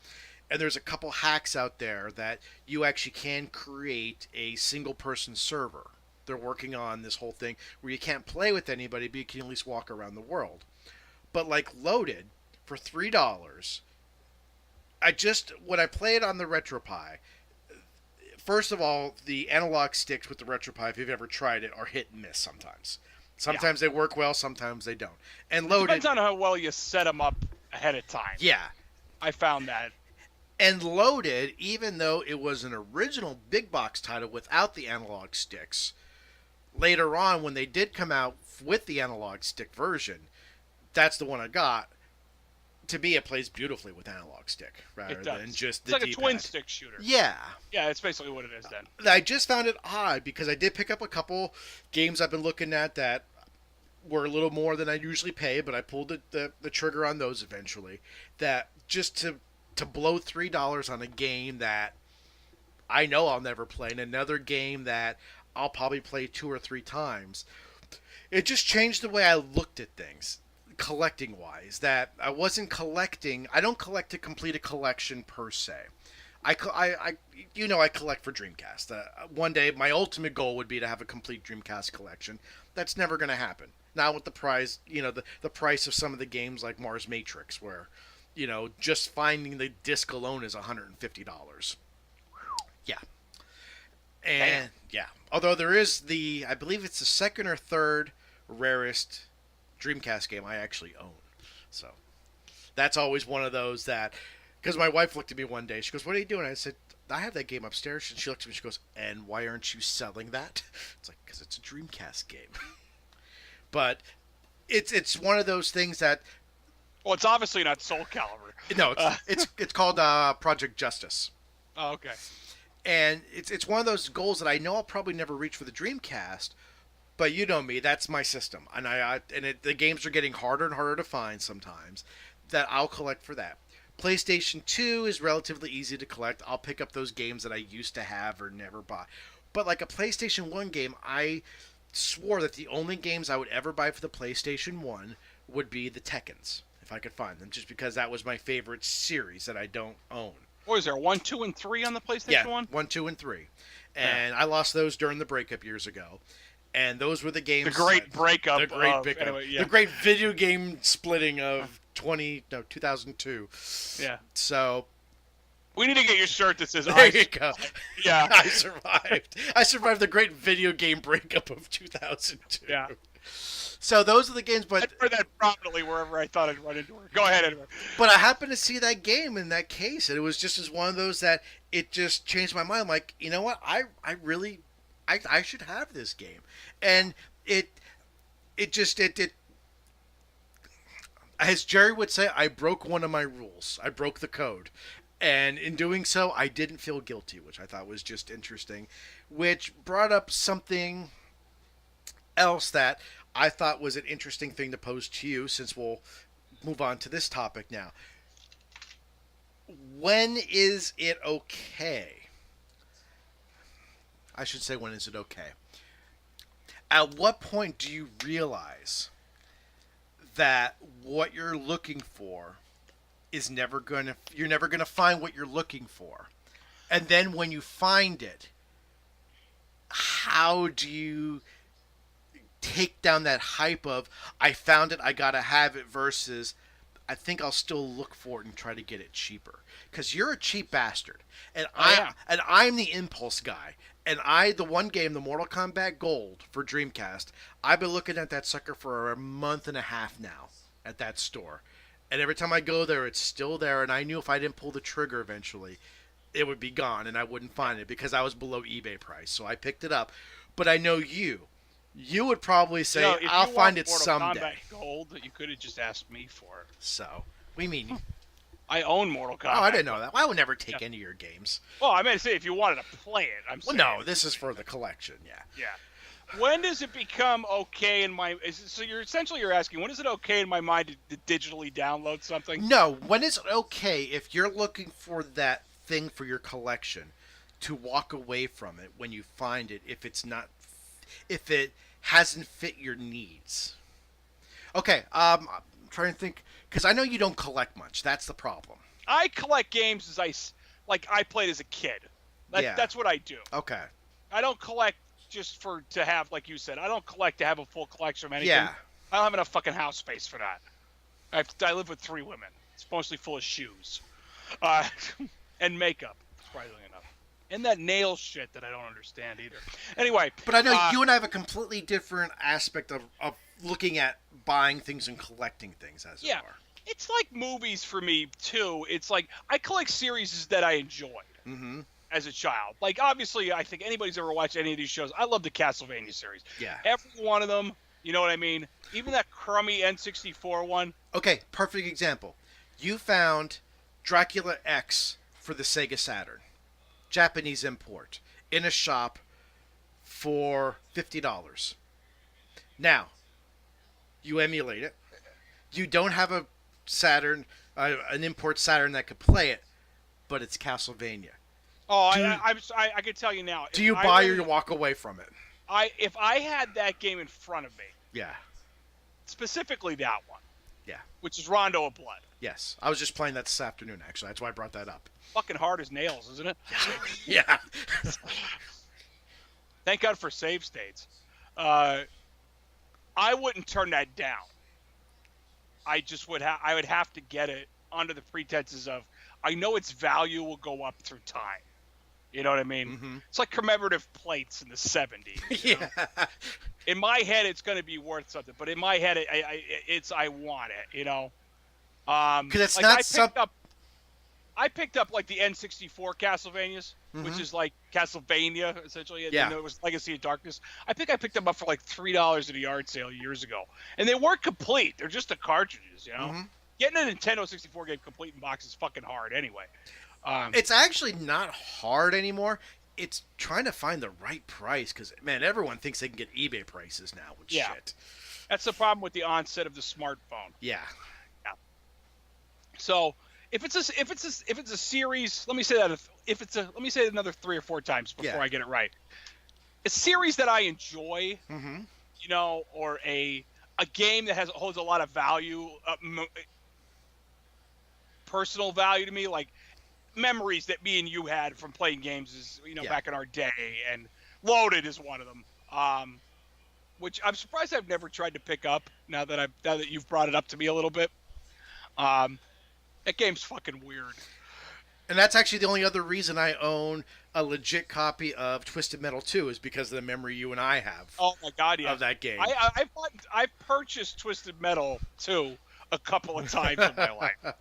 and there's a couple hacks out there that you actually can create a single-person server. They're working on this whole thing where you can't play with anybody, but you can at least walk around the world. But like Loaded, for $3, when I play it on the RetroPie, first of all, the analog sticks with the RetroPie, if you've ever tried it, are hit and miss sometimes. Sometimes they work well, sometimes they don't. And Loaded depends on how well you set them up ahead of time. Yeah. I found that. And Loaded, even though it was an original big box title without the analog sticks, later on when they did come out with the analog stick version, that's the one I got. To me, it plays beautifully with analog stick rather than just the D-pad. It's like a twin stick shooter. Yeah. Yeah, that's basically what it is then. I just found it odd because I did pick up a couple games I've been looking at that were a little more than I usually pay, but I pulled the trigger on those eventually. That just to blow $3 on a game that I know I'll never play, and another game that I'll probably play 2 or 3 times, it just changed the way I looked at things. Collecting wise, that I wasn't collecting. I don't collect to complete a collection per se. I collect for Dreamcast. One day, my ultimate goal would be to have a complete Dreamcast collection. That's never going to happen. Not with the price, the price of some of the games like Mars Matrix, where, just finding the disc alone is $150. Yeah. And yeah, although there is I believe it's the second or third rarest Dreamcast game I actually own. So that's always one of those that Because my wife looked at me one day. She goes, "What are you doing?" I said, "I have that game upstairs." And she looked at me. She goes, "And why aren't you selling that?" It's like, because it's a Dreamcast game. But it's one of those things that Well, it's obviously not Soul Calibur. no, it's called Project Justice. Oh, okay. And it's one of those goals that I know I'll probably never reach for the Dreamcast, but you know me, that's my system, and the games are getting harder and harder to find sometimes. That I'll collect for that. PlayStation 2 is relatively easy to collect. I'll pick up those games that I used to have or never buy. But like a PlayStation 1 game, I swore that the only games I would ever buy for the PlayStation 1 would be the Tekkens, if I could find them, just because that was my favorite series that I don't own. What is there, 1, 2, and 3 on the PlayStation 1? 1, 2, and 3. And I lost those during the breakup years ago. And those were the games. The great breakup. The great breakup. Anyway, yeah. The great video game splitting of 2002. Yeah. So. We need to get your shirt that says There you go. Yeah. I survived. I survived the great video game breakup of 2002. Yeah. So those are the games, but I'd wear that prominently wherever I thought I'd run into her. Go ahead, anyway. But I happened to see that game in that case, and it was just as one of those that it just changed my mind. I'm like, you know what? I should have this game, and it as Jerry would say, I broke one of my rules. I broke the code, and in doing so, I didn't feel guilty, which I thought was just interesting, which brought up something else that I thought was an interesting thing to pose to you, since we'll move on to this topic now. When is it okay? I should say, when is it okay? At what point do you realize that what you're looking for is you're never gonna find what you're looking for? And then when you find it, how do you take down that hype of I found it, I gotta have it, versus I think I'll still look for it and try to get it cheaper? Because you're a cheap bastard, and I'm the impulse guy. And the one game, the Mortal Kombat Gold for Dreamcast, I've been looking at that sucker for a month and a half now at that store, and every time I go there, it's still there. And I knew if I didn't pull the trigger eventually, it would be gone, and I wouldn't find it because I was below eBay price. So I picked it up. But I know you would probably say, I'll find it someday. Kombat Gold, you could have just asked me for it. So, we mean I own Mortal Kombat. Oh, I didn't know that. I would never take any of your games. Well, I meant to say if you wanted to play it. I'm saying. Well, no, this is for the collection. Yeah. Yeah. When does it become okay in my? So you're asking, when is it okay in my mind to digitally download something? No, when it's okay if you're looking for that thing for your collection to walk away from it when you find it, if it hasn't fit your needs. Okay, I'm trying to think, because I know you don't collect much. That's the problem. I collect games as I played as a kid. That's what I do. Okay. I don't collect just to have, like you said, I don't collect to have a full collection of anything. Yeah. I don't have enough fucking house space for that. I live with 3 women. It's mostly full of shoes. And makeup, surprisingly enough. And that nail shit that I don't understand either. Anyway. But I know you and I have a completely different aspect of looking at buying things and collecting things, as it were. It's like movies for me, too. It's like, I collect series that I enjoyed as a child. Like, obviously, I think anybody's ever watched any of these shows. I love the Castlevania series. Yeah. Every one of them, you know what I mean? Even that crummy N64 one. Okay, perfect example. You found Dracula X for the Sega Saturn. Japanese import. In a shop for $50. Now, you emulate it. You don't have a Saturn, an import Saturn that could play it, but it's Castlevania. Oh, I can tell you now. Do you buy or you walk away from it? If I had that game in front of me. Yeah. Specifically that one. Yeah. Which is Rondo of Blood. Yes. I was just playing that this afternoon, actually. That's why I brought that up. Fucking hard as nails, isn't it? Yeah. Thank God for save states. I wouldn't turn that down. I just would I would have to get it under the pretenses of I know its value will go up through time. You know what I mean? Mm-hmm. It's like commemorative plates in the 70s. Yeah. In my head, it's going to be worth something, but in my head, I want it. You know. Because it's not something. I picked up like the N64 Castlevanias, which is like Castlevania essentially, and Yeah. then it was Legacy of Darkness. I picked them up for like $3 at a yard sale years ago, and they weren't complete. They're just the cartridges, you know. Getting a Nintendo 64 game complete in box is fucking hard anyway. It's actually not hard anymore. It's trying to find the right price because, man, everyone thinks they can get eBay prices now with shit. That's the problem with the onset of the smartphone. Yeah. So if it's a series, let me say another 3 or 4 times before I get it right. A series that I enjoy, you know, or a game that holds a lot of value, personal value to me, like memories that me and you had from playing games, is back in our day, and Loaded is one of them. Which I'm surprised I've never tried to pick up. Now that you've brought it up to me a little bit, that game's fucking weird. And that's actually the only other reason I own a legit copy of Twisted Metal 2 is because of the memory you and I have. Oh my god, yeah. Of that game. I purchased Twisted Metal 2 a couple of times in my life.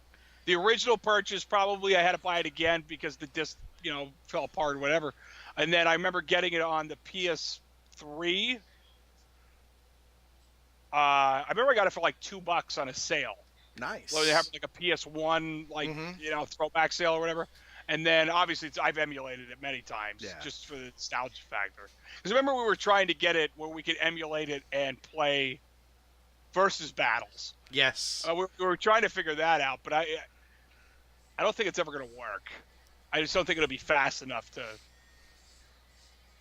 The original purchase, probably I had to buy it again because the disc, fell apart or whatever. And then I remember getting it on the PS3. I remember I got it for like $2 on a sale. Nice. So they have like a PS1, throwback sale or whatever. And then obviously I've emulated it many times just for the nostalgia factor. Because remember we were trying to get it where we could emulate it and play versus battles. Yes. We were trying to figure that out, but I don't think it's ever going to work. I just don't think it'll be fast enough to.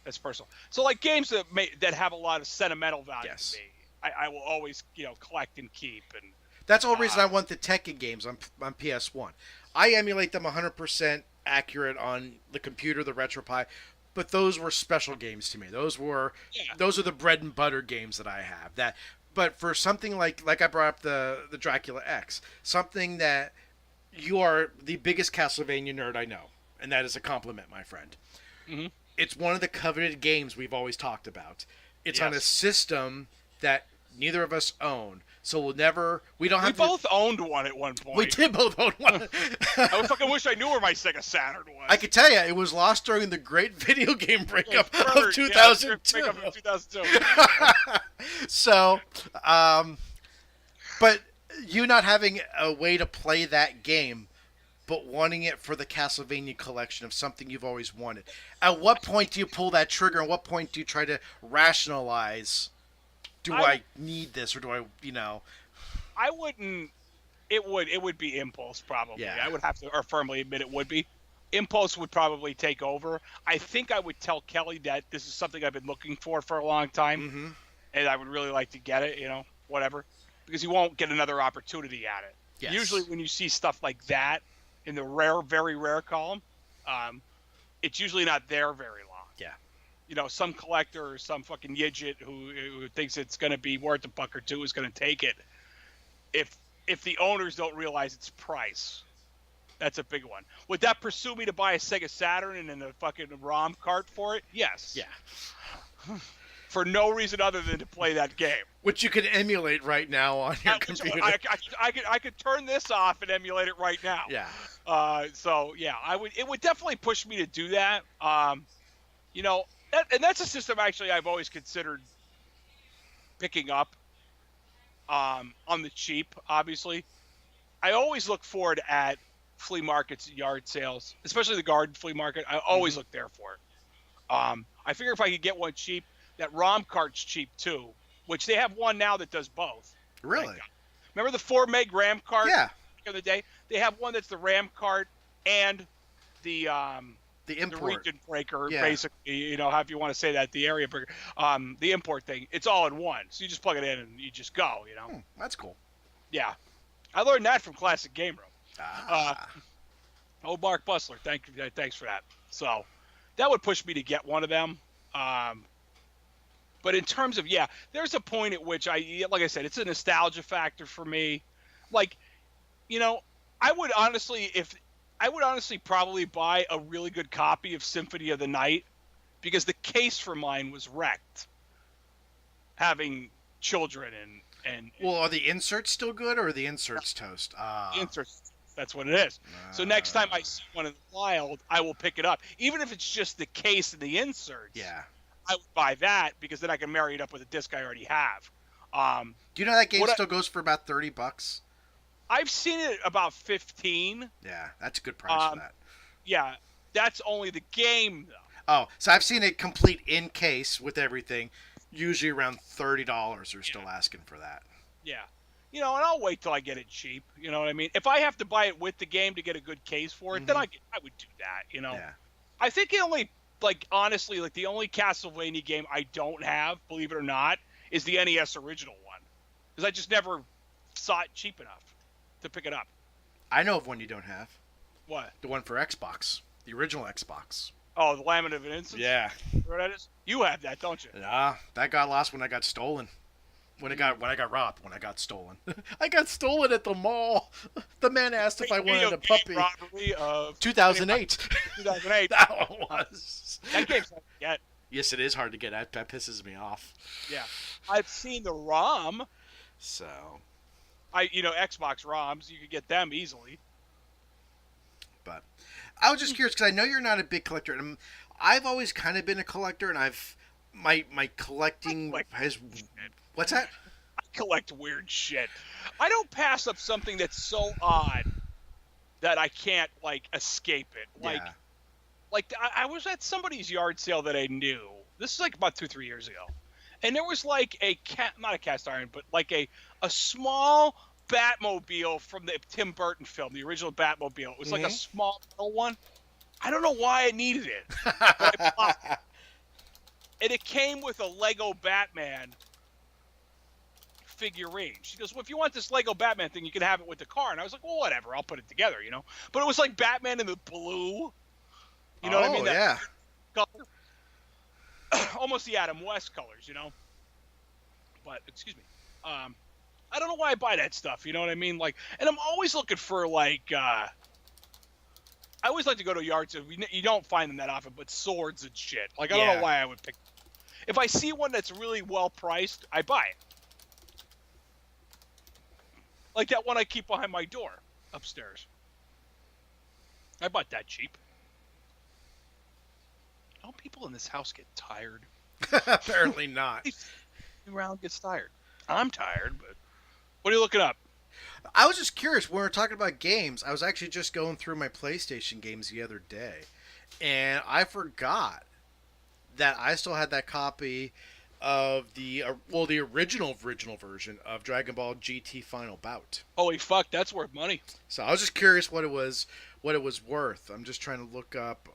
That's personal. So like games that have a lot of sentimental value to me, I will always collect and keep. And that's the whole reason I want the Tekken games on PS1. I emulate them 100% accurate on the computer, the RetroPie, but those were special games to me. Those are the bread and butter games that I have. But for something like I brought up the Dracula X, something that you are the biggest Castlevania nerd I know, and that is a compliment, my friend. Mm-hmm. It's one of the coveted games we've always talked about. It's on a system that neither of us own, so we both owned one at one point. We did both own one. I fucking wish I knew where my Sega Saturn was. I could tell you, it was lost during the great video game breakup of 2002. So, but you not having a way to play that game, but wanting it for the Castlevania collection of something you've always wanted. At what point do you pull that trigger? At what point do you try to rationalize? Do I need this, or do I, I wouldn't. It would be impulse probably. Yeah. I would have to, or firmly admit it would be. Impulse would probably take over. I think I would tell Kelly that this is something I've been looking for a long time, and I would really like to get it. Whatever, because you won't get another opportunity at it. Yes. Usually, when you see stuff like that in the rare, very rare column, it's usually not there very long. Yeah. Some collector or some fucking yidget who thinks it's going to be worth $1 or $2 is going to take it. If the owners don't realize its price, that's a big one. Would that pursue me to buy a Sega Saturn and then a fucking ROM cart for it? Yes. Yeah. For no reason other than to play that game. Which you can emulate right now on your computer. I could turn this off and emulate it right now. Yeah. It would definitely push me to do that. And that's a system actually I've always considered picking up on the cheap, obviously. I always look forward at flea markets and yard sales, especially the garden flea market. I always look there for it. I figure if I could get one cheap, that ROM cart's cheap too, which they have one now that does both. Really? Remember the 4 meg RAM cart? Yeah. Back in the day? They have one that's the RAM cart and the import. The region breaker, basically, however you want to say that, the area breaker, the import thing. It's all in one. So you just plug it in and you just go, That's cool. Yeah. I learned that from Classic Game Room. Old Mark Bustler, thanks for that. So that would push me to get one of them. But in terms of, there's a point at which like I said, it's a nostalgia factor for me. Like, I would honestly probably buy a really good copy of Symphony of the Night because the case for mine was wrecked. Having children and well, are the inserts still good or are the inserts toast? The inserts That's what it is. So next time I see one in the wild, I will pick it up. Even if it's just the case and the inserts, Yeah. I would buy that because then I can marry it up with a disc I already have. Do you know that game still goes for about $30? I've seen it about 15. Yeah, that's a good price for that. Yeah, that's only the game, though. Oh, so I've seen it complete in case with everything, usually around $30. They're still asking for that. Yeah. And I'll wait till I get it cheap. You know what I mean? If I have to buy it with the game to get a good case for it, then I would do that, Yeah. I think the only, honestly, the only Castlevania game I don't have, believe it or not, is the NES original one. Because I just never saw it cheap enough to pick it up. I know of one you don't have. What? The one for Xbox. The original Xbox. Oh, the Lament of Innocence? Yeah. Where that is? You have that, don't you? Nah, that got lost when I got stolen. When I got robbed, when I got stolen. I got stolen at the mall. The man asked if I wanted a puppy. Robbery of 2008. 2008. That one was. That game's hard to get. Yes, it is hard to get. That pisses me off. Yeah. I've seen the ROM. So. Xbox ROMs, you could get them easily. But I was just curious because I know you're not a big collector, and I've always kind of been a collector, and my collecting has. What's that? I collect weird shit. I don't pass up something that's so odd that I can't escape it. I was at somebody's yard sale that I knew. This is about 2-3 years ago, and there was not a cast iron, but a small Batmobile from the Tim Burton film, the original Batmobile. It was a small metal one. I don't know why I needed it, but I bought it. And it came with a Lego Batman figurine. She goes, well, if you want this Lego Batman thing, you can have it with the car. And I was like, well, whatever, I'll put it together, But it was Batman in the blue. You know what I mean? Yeah. Color. Almost the Adam West colors, But, excuse me. I don't know why I buy that stuff, you know what I mean? And I'm always looking for, I always like to go to a yard sale. You don't find them that often, but swords and shit. I don't know why I would pick. If I see one that's really well priced, I buy it. Like that one I keep behind my door upstairs. I bought that cheap. Don't people in this house get tired? Apparently not. Around gets tired. I'm tired, but what are you looking up? I was just curious. When we were talking about games, I was actually just going through my PlayStation games the other day, and I forgot that I still had that copy of the original version of Dragon Ball GT Final Bout. Holy fuck, that's worth money. So I was just curious what it was worth. I'm just trying to look up.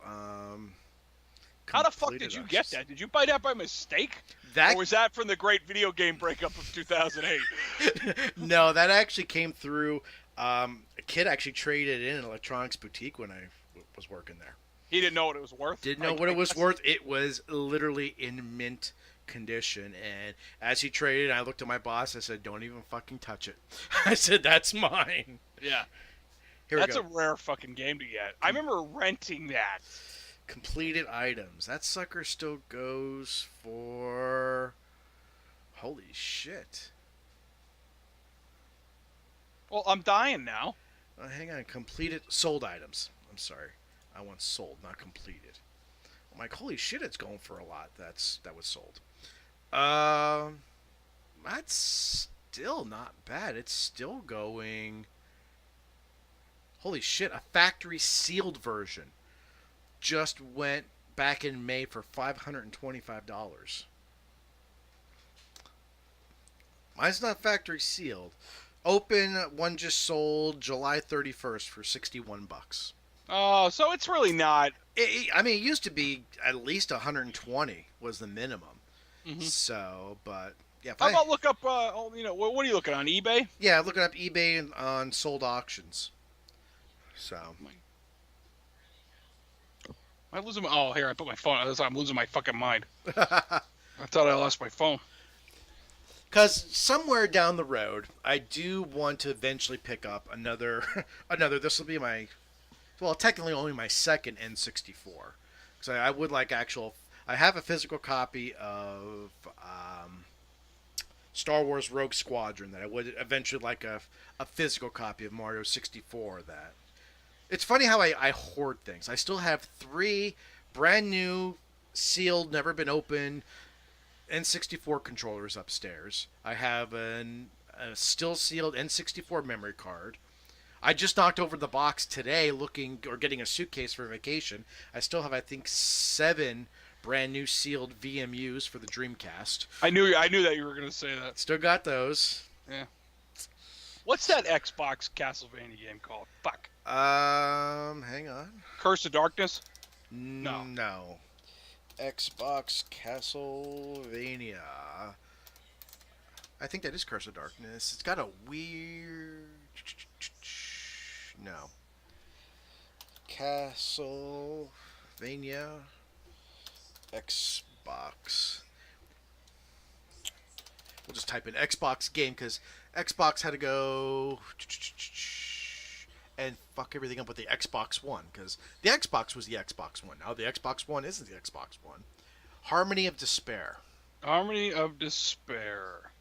How the fuck did you get that? Did you buy that by mistake? Or was that from the great video game breakup of 2008? No, that actually came through. A kid actually traded in an electronics boutique when I was working there. He didn't know what it was worth? Didn't know what it was worth. It was literally in mint condition. And as he traded, I looked at my boss. I said, don't even fucking touch it. I said, that's mine. Yeah. That's a rare fucking game to get. I remember renting that. Completed items. That sucker still goes for... Holy shit. Well, I'm dying now. Hang on. Completed... Sold items. I'm sorry. I want sold, not completed. I'm like, holy shit, it's going for a lot. That was sold. That's still not bad. It's still going... Holy shit, a factory sealed version just went back in May for $525. Mine's not factory sealed. Open one just sold July 31st for $61. Oh, so it's really not. It used to be at least 120 was the minimum. Mm-hmm. So, but yeah. How about look up? What are you looking on eBay? Yeah, looking up eBay and on sold auctions. So. I losing my. Oh, here I put my phone. I'm losing my fucking mind. I thought I lost my phone. Because somewhere down the road, I do want to eventually pick up another. This will be my. Well, technically only my second N64. Because I would like actual... I have a physical copy of Star Wars Rogue Squadron that I would eventually like a physical copy of Mario 64 of that. It's funny how I hoard things. I still have 3 brand new, sealed, never been opened N64 controllers upstairs. I have a still sealed N64 memory card. I just knocked over the box today looking or getting a suitcase for vacation. I still have, I think, 7 brand new sealed VMUs for the Dreamcast. I knew that you were going to say that. Still got those. Yeah. What's that Xbox Castlevania game called? Fuck. Hang on. Curse of Darkness? No. Xbox Castlevania. I think that is Curse of Darkness. It's got a weird... No. Castlevania Xbox. We'll just type in Xbox game because Xbox had to go and fuck everything up with the Xbox One because the Xbox was the Xbox One. Now the Xbox One isn't the Xbox One. Harmony of Despair. Harmony of Despair.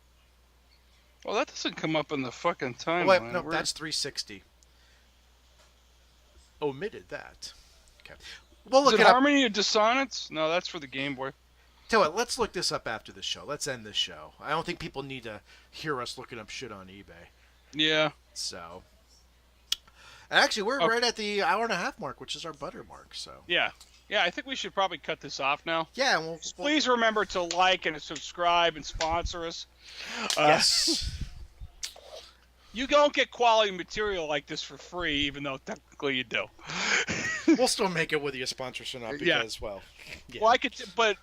Well, that doesn't come up in the fucking timeline. Wait, no, that's 360. Omitted that. Okay. Well, look Is it it up. Harmony of Dissonance? No, that's for the Game Boy. Tell you what, let's look this up after the show. Let's end this show. I don't think people need to hear us looking up shit on eBay. Yeah. So, and actually, we're right at the hour and a half mark, which is our butter mark. So, Yeah. Yeah, I think we should probably cut this off now. yeah, we'll Please remember to like and subscribe and sponsor us. Yes. You don't get quality material like this for free, even though technically you do. We'll still make it whether you sponsor us or not because, well, yeah. Well, but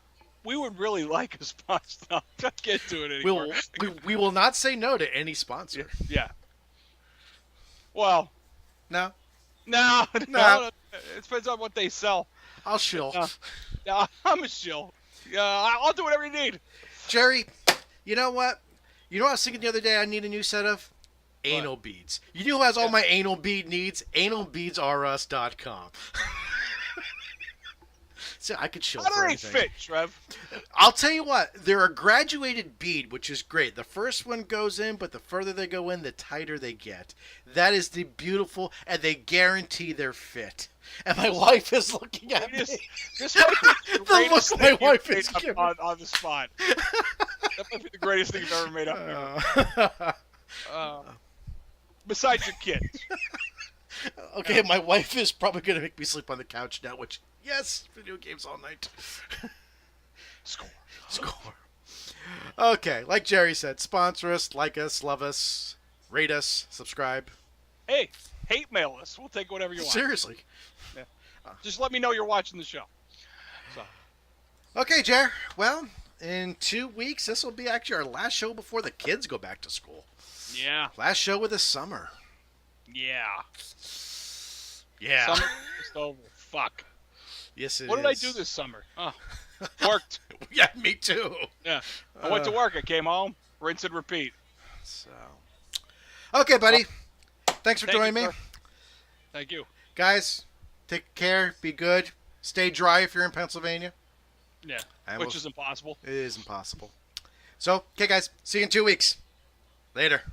we would really like a sponsor. No, I can't do it anymore. we will not say no to any sponsor. Yeah. Well, No, no. It depends on what they sell. I'll shill. Yeah, I'm a shill. Yeah, I'll do whatever you need. Jerry, you know what? You know what I was thinking the other day I need a new set of? Anal beads. You know who has all my anal bead needs? Analbeadsrus.com. So I could shill How for do they anything. fit, Trev? I'll tell you what, they're a graduated bead, which is great. The first one goes in, but the further they go in, the tighter they get. That is the beautiful, and they guarantee their fit. And my wife is looking at me. This might be the greatest look thing my wife you've is made giving. on the spot. That might be the greatest thing you've ever made up. Besides your kids. Okay, my wife is probably going to make me sleep on the couch now, which, yes, video games all night. Score. Okay, like Jerry said, sponsor us, like us, love us, rate us, subscribe. Hey, hate mail us. We'll take whatever you want. Seriously. Yeah. Just let me know you're watching the show. So. Okay, Jer. Well, in 2 weeks, this will be actually our last show before the kids go back to school. Yeah. Last show of the summer. Yeah. Yeah. Summer is over. Fuck. Yes, it is. What did I do this summer? Oh, worked. Yeah, me too. Yeah. I went to work. I came home. Rinse and repeat. So. Okay, buddy. Thanks for joining me. Sir. Thank you. Guys, take care. Be good. Stay dry if you're in Pennsylvania. Yeah. And Which is impossible. It is impossible. So, okay, guys. See you in 2 weeks. Later.